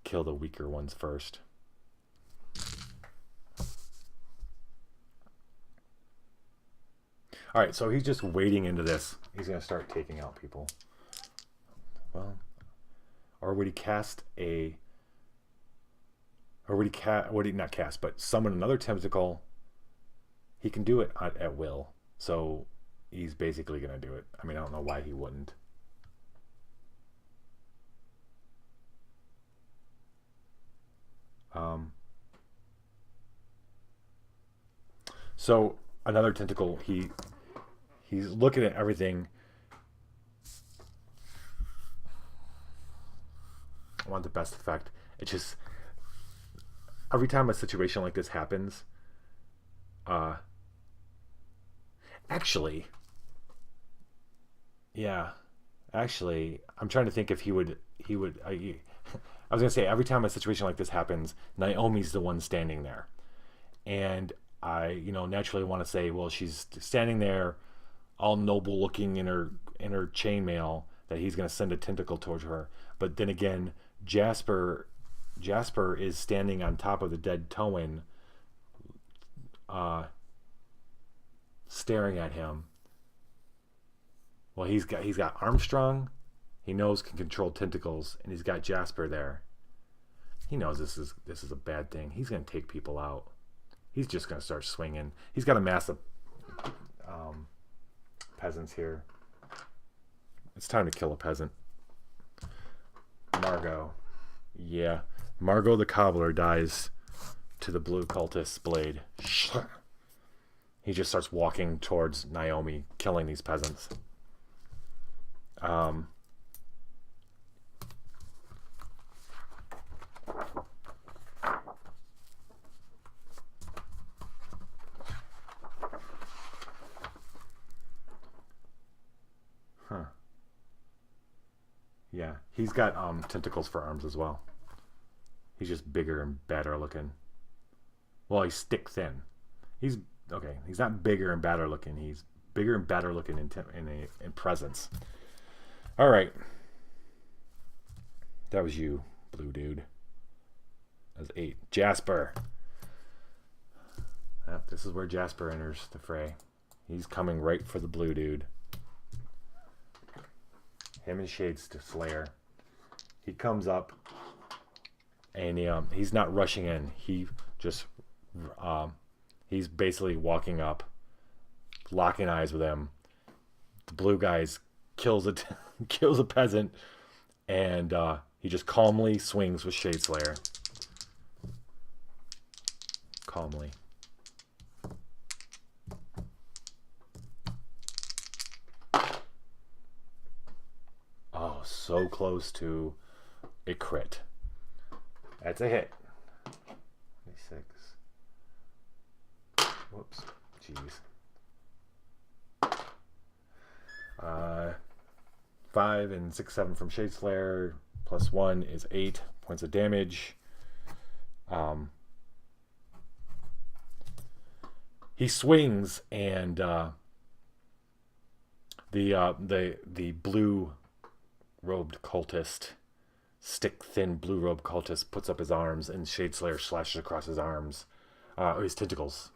Kill the weaker ones first. All right, so he's just wading into this. He's gonna start taking out people. Well, or would he cast a? Or would he not cast, but summon another tentacle? He can do it at will, so he's basically gonna do it. I mean, I don't know why he wouldn't. So another tentacle. He's looking at everything. I want the best effect. It just, every time a situation like this happens, actually, I'm trying to think if I was gonna say every time a situation like this happens, Naomi's the one standing there, and I, naturally want to say, well, she's standing there, all noble looking in her chainmail, that he's gonna send a tentacle towards her. But then again, Jasper is standing on top of the dead Towen, staring at him. Well, he's got Armstrong. He knows can control tentacles, and he's got Jasper there. He knows this is a bad thing. He's gonna take people out. He's just gonna start swinging. He's got a mass of peasants here. It's time to kill a peasant. Margot. Yeah, Margot the cobbler dies to the blue cultist's blade. He just starts walking towards Naomi, killing these peasants. Yeah, he's got tentacles for arms as well. He's just bigger and badder looking. Well, he's stick thin. He's okay. He's not bigger and badder looking. He's bigger and badder looking in presence. All right, that was you, blue dude. That was 8. Jasper. This is where Jasper enters the fray. He's coming right for the blue dude. Him and Shades to Slayer. He comes up, and he's not rushing in. He just he's basically walking up, locking eyes with him. The blue guy's kills a peasant, and he just calmly swings with Shade Slayer. Calmly. Oh, so close to a crit. That's a hit. 26. Whoops. Jeez. 5 and 6, 7 from Shade Slayer. Plus 1 is 8 points of damage. He swings, and the blue robed cultist, stick thin blue robed cultist, puts up his arms, and Shade Slayer slashes across his arms, his tentacles.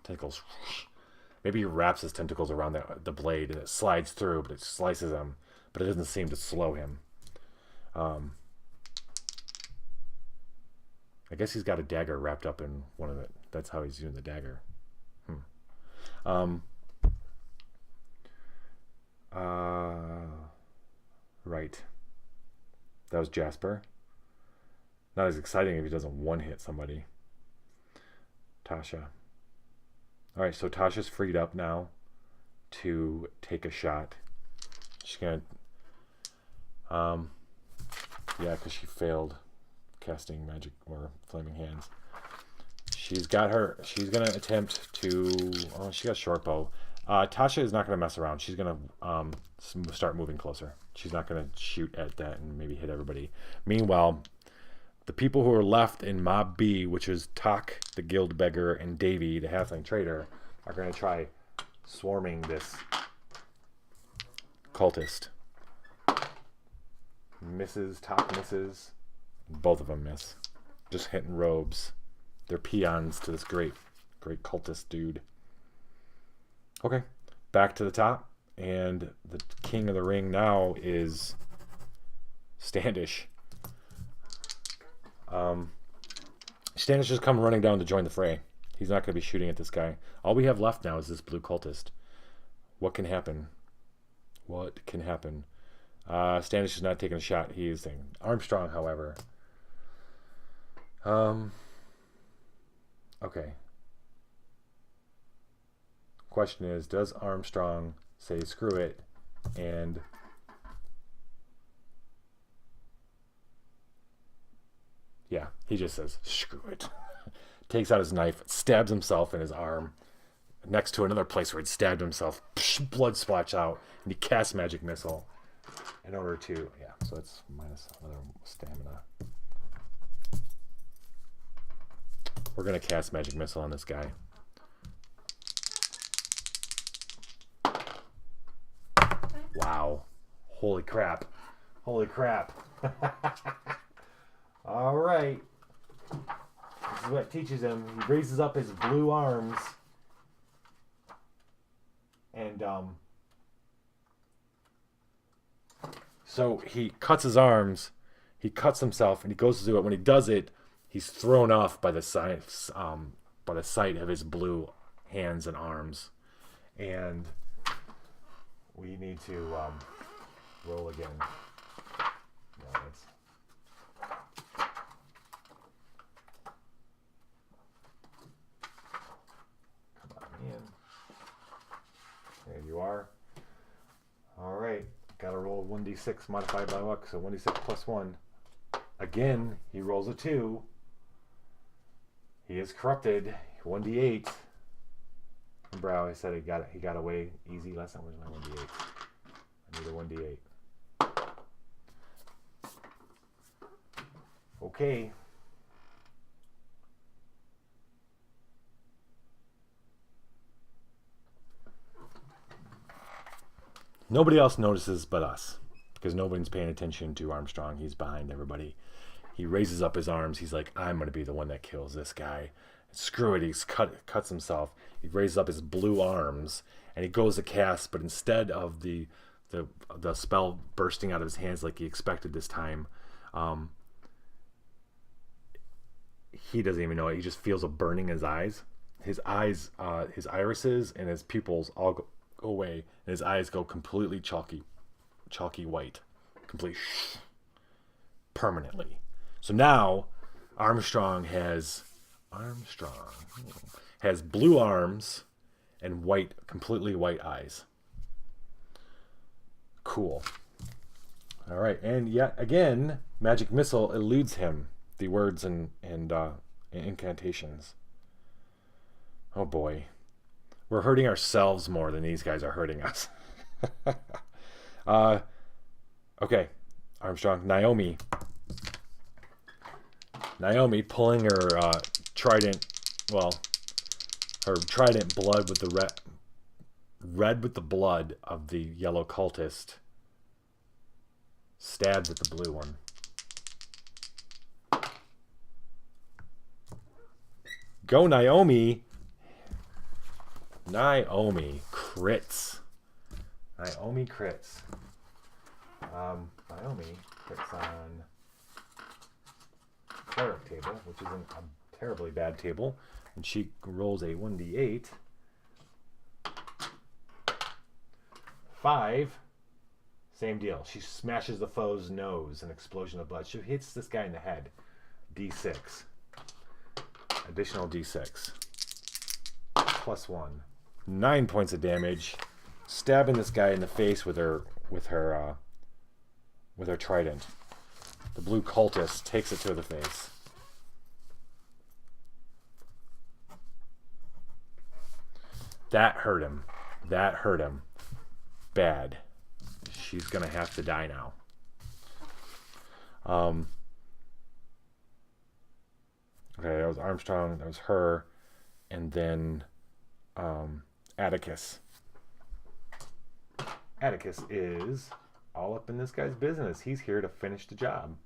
Maybe he wraps his tentacles around the blade, and it slides through, but it slices him, but it doesn't seem to slow him. I guess he's got a dagger wrapped up in one of it. That's how he's using the dagger. Right. That was Jasper. Not as exciting if he doesn't one-hit somebody. Tasha. Alright, so Tasha's freed up now to take a shot. She's gonna... yeah, because she failed casting magic or flaming hands. She's gonna attempt to... Oh, she got a short bow. Tasha is not gonna mess around. She's gonna start moving closer. She's not gonna shoot at that and maybe hit everybody. Meanwhile, the people who are left in Mob B, which is Tak, the guild beggar, and Davy, the halfling trader, are gonna try swarming this cultist. Misses. Tak misses. Both of them miss. Just hitting robes. They're peons to this great cultist dude. Okay, back to the top, and the king of the ring now is Standish. Standish just come running down to join the fray. He's not going to be shooting at this guy. All we have left now is this blue cultist. What can happen? Standish is not taking a shot. He is saying Armstrong, however. Okay. Question is, does Armstrong say screw it and yeah, he just says screw it. Takes out his knife, stabs himself in his arm next to another place where he'd stabbed himself. Blood splotch out, and he casts magic missile. in order to, yeah, so it's minus another stamina. We're going to cast Magic Missile on this guy. Wow. Holy crap. Holy crap. All right. This is what it teaches him. He raises up his blue arms. And, so he cuts his arms. He cuts himself, and he goes to do it. When he does it, he's thrown off by the sight of his blue hands and arms. And we need to roll again. No, that's... Come on, man. There you are. All right. Got to roll 1d6 modified by luck, so 1d6 plus 1. Again, he rolls a 2. He is corrupted. 1d8. Brow, I said he got away easy last time. Where's my 1d8? I need a 1d8. Okay. Nobody else notices but us, because nobody's paying attention to Armstrong. He's behind everybody. He raises up his arms. He's like, I'm going to be the one that kills this guy. Screw it. He cuts himself. He raises up his blue arms, and he goes to cast, but instead of the spell bursting out of his hands like he expected this time, he doesn't even know it. He just feels a burning in his eyes. His eyes, his irises and his pupils all go away, and his eyes go completely chalky white, complete permanently. So now Armstrong has blue arms and completely white eyes. Cool. All right, and yet again, Magic Missile eludes him. The words and incantations. Oh boy. We're hurting ourselves more than these guys are hurting us. Okay. Armstrong. Naomi pulling her trident, her trident blood with the red with the blood of the yellow cultist, stabs at the blue one. Go, Naomi. Naomi crits. Naomi crits on cleric table, which is a terribly bad table, and she rolls a 1d8. 5. Same deal. She smashes the foe's nose, an explosion of blood. She hits this guy in the head. D6. Additional d6. Plus 1. 9 points of damage. Stabbing this guy in the face with her trident. The blue cultist takes it to the face. That hurt him. Bad. She's gonna have to die now. Okay, that was Armstrong, that was her, and then Atticus. Atticus is all up in this guy's business. He's here to finish the job.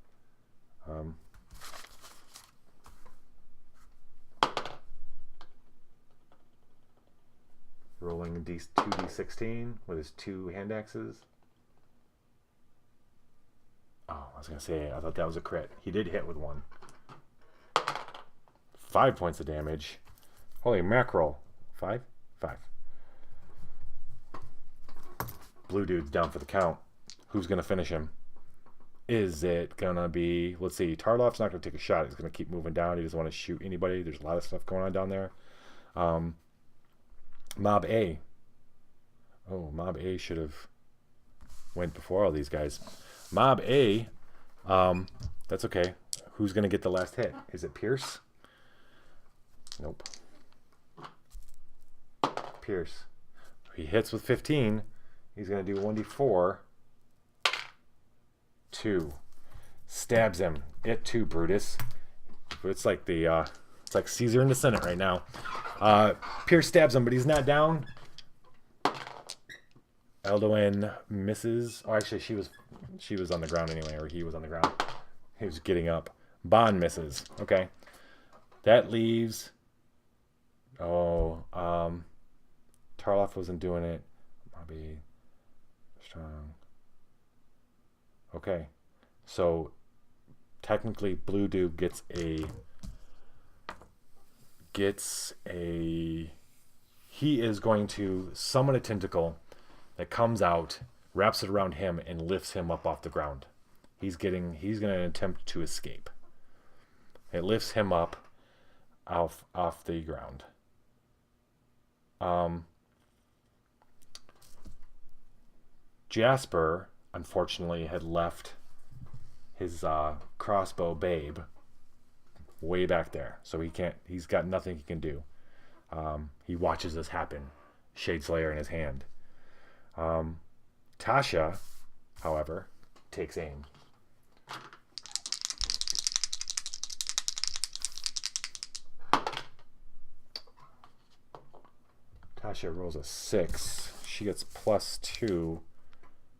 Rolling 2d16 with his 2 hand axes. Oh, I was going to say, I thought that was a crit. He did hit with 1. 5 points of damage. Holy mackerel. 5? 5. Blue dude's down for the count. Who's going to finish him? Is it going to be... Let's see. Tarloff's not going to take a shot. He's going to keep moving down. He doesn't want to shoot anybody. There's a lot of stuff going on down there. Mob A. Oh, Mob A should have went before all these guys. Mob A. That's okay. Who's going to get the last hit? Is it Pierce? Nope. Pierce. He hits with 15. He's going to do 1d4. too. Stabs him. It too, Brutus. It's like it's like Caesar in the Senate right now. Pierce stabs him, but he's not down. Eldoin misses. Oh, actually, she was on the ground anyway, or he was on the ground. He was getting up. Bond misses. Okay, that leaves. Oh, Tarloff wasn't doing it. Bobby Strong. Okay, so technically, Blue Dude gets a. He is going to summon a tentacle that comes out, wraps it around him, and lifts him up off the ground. He's going to attempt to escape. It lifts him up off the ground. Jasper, unfortunately, had left his crossbow babe way back there, so he's got nothing he can do. He watches this happen, Shadeslayer in his hand. Tasha, however, takes aim. Tasha rolls a 6. She gets +2.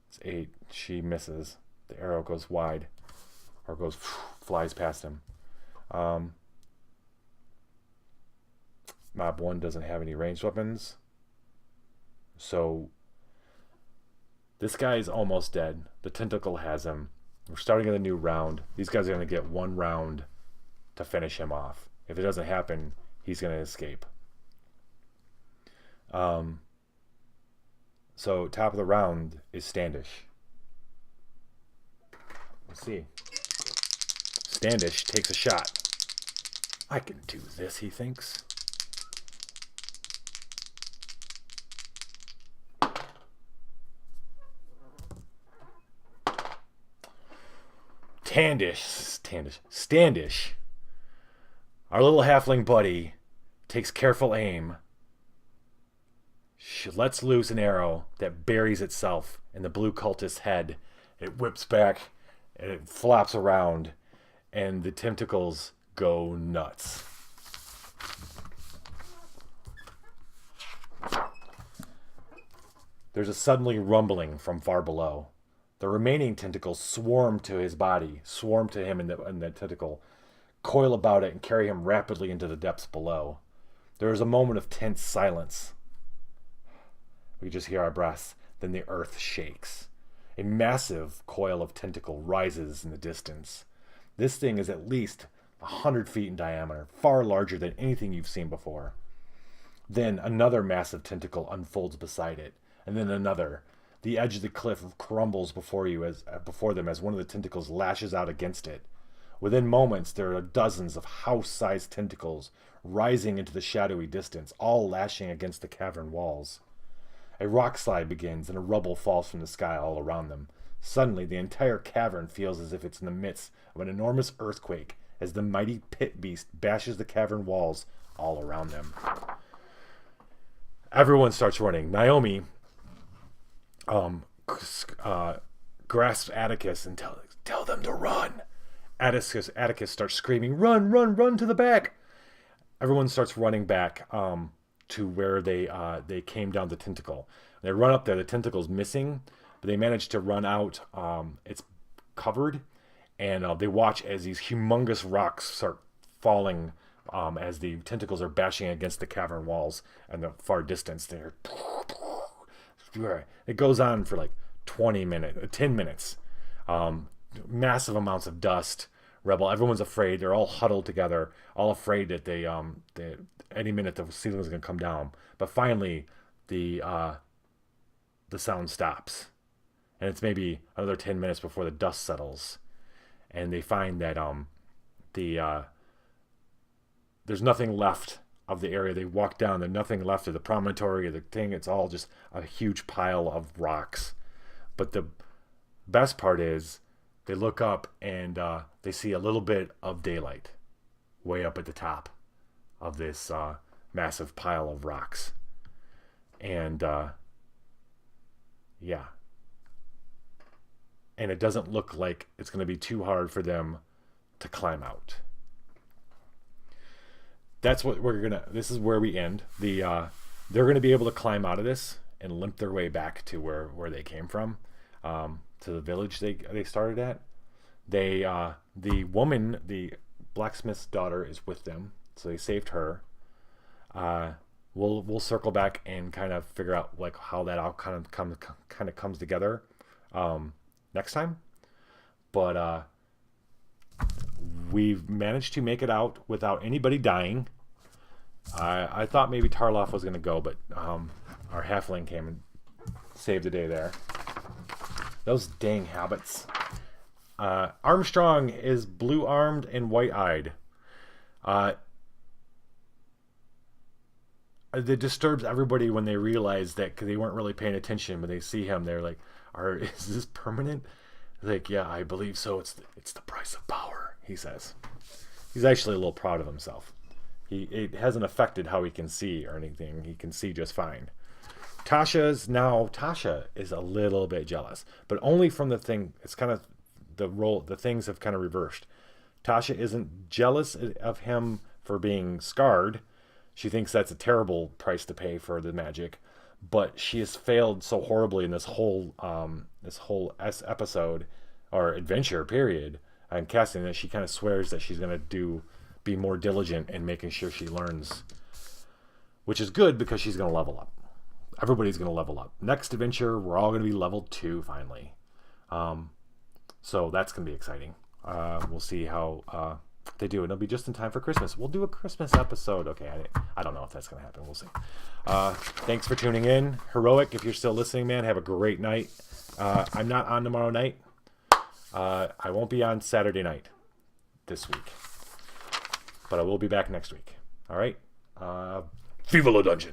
It's 8. She misses. The arrow goes wide, or flies past him. Mob 1 doesn't have any ranged weapons, so this guy is almost dead. The tentacle has him. We're starting a new round. These guys are going to get one round to finish him off. If it doesn't happen, he's going to escape. So top of the round is Standish. Let's see. Standish takes a shot. I can do this, he thinks. Standish, our little halfling buddy, takes careful aim. She lets loose an arrow that buries itself in the blue cultist's head. It whips back and it flops around, and the tentacles go nuts. There's a suddenly rumbling from far below. The remaining tentacles swarm to his body, swarm to him in the tentacle, coil about it and carry him rapidly into the depths below. There is a moment of tense silence. We just hear our breaths. Then the earth shakes. A massive coil of tentacle rises in the distance. This thing is at least 100 feet in diameter, far larger than anything you've seen before. Then another massive tentacle unfolds beside it, and then another. The edge of the cliff crumbles before them as one of the tentacles lashes out against it. Within moments, there are dozens of house-sized tentacles rising into the shadowy distance, all lashing against the cavern walls. A rock slide begins, and a rubble falls from the sky all around them. Suddenly, the entire cavern feels as if it's in the midst of an enormous earthquake as the mighty pit beast bashes the cavern walls all around them. Everyone starts running. Naomi grasps Atticus and tell them to run. Atticus starts screaming, run to the back. Everyone starts running back to where they came down the tentacle. They run up there. The tentacle's missing, but they manage to run out. It's covered, and they watch as these humongous rocks start falling as the tentacles are bashing against the cavern walls in the far distance. It goes on for like 10 minutes. Massive amounts of dust. Everyone's afraid. They're all huddled together, all afraid that they any minute the ceiling is going to come down. But finally, the sound stops, and it's maybe another 10 minutes before the dust settles, and they find that there's nothing left of the area. They walk down, there's nothing left of the promontory or the thing. It's all just a huge pile of rocks. But the best part is they look up and they see a little bit of daylight way up at the top of this massive pile of rocks. And and it doesn't look like it's going to be too hard for them to climb out. That's what this is where we end. They're going to be able to climb out of this and limp their way back to where they came from, to the village they started at. The woman, the blacksmith's daughter, is with them, so they saved her. We'll circle back and kind of figure out like how that all kind of comes together next time. But we've managed to make it out without anybody dying. I thought maybe Tarloff was going to go, but our halfling came and saved the day there. Those dang habits. Armstrong is blue-armed and white-eyed. It disturbs everybody when they realize that, because they weren't really paying attention. When they see him, they're like, is this permanent? Like, yeah, I believe so. It's the price of power, he says. He's actually a little proud of himself. It hasn't affected how he can see or anything. He can see just fine. Tasha is a little bit jealous, but only from the thing. It's kind of the things have kind of reversed. Tasha isn't jealous of him for being scarred. She thinks that's a terrible price to pay for the magic, but she has failed so horribly in this whole episode or adventure period on casting that she kind of swears that she's going to be more diligent in making sure she learns, which is good because she's going to level up. Everybody's going to level up. Next adventure, we're all going to be level 2 finally. So that's going to be exciting. We'll see how they do. It'll be just in time for Christmas. We'll do a Christmas episode. Okay, I don't know if that's going to happen. We'll see. Thanks for tuning in. Heroic, if you're still listening, man, have a great night. I'm not on tomorrow night. I won't be on Saturday night this week. But I will be back next week. All right? Viva la Dungeon!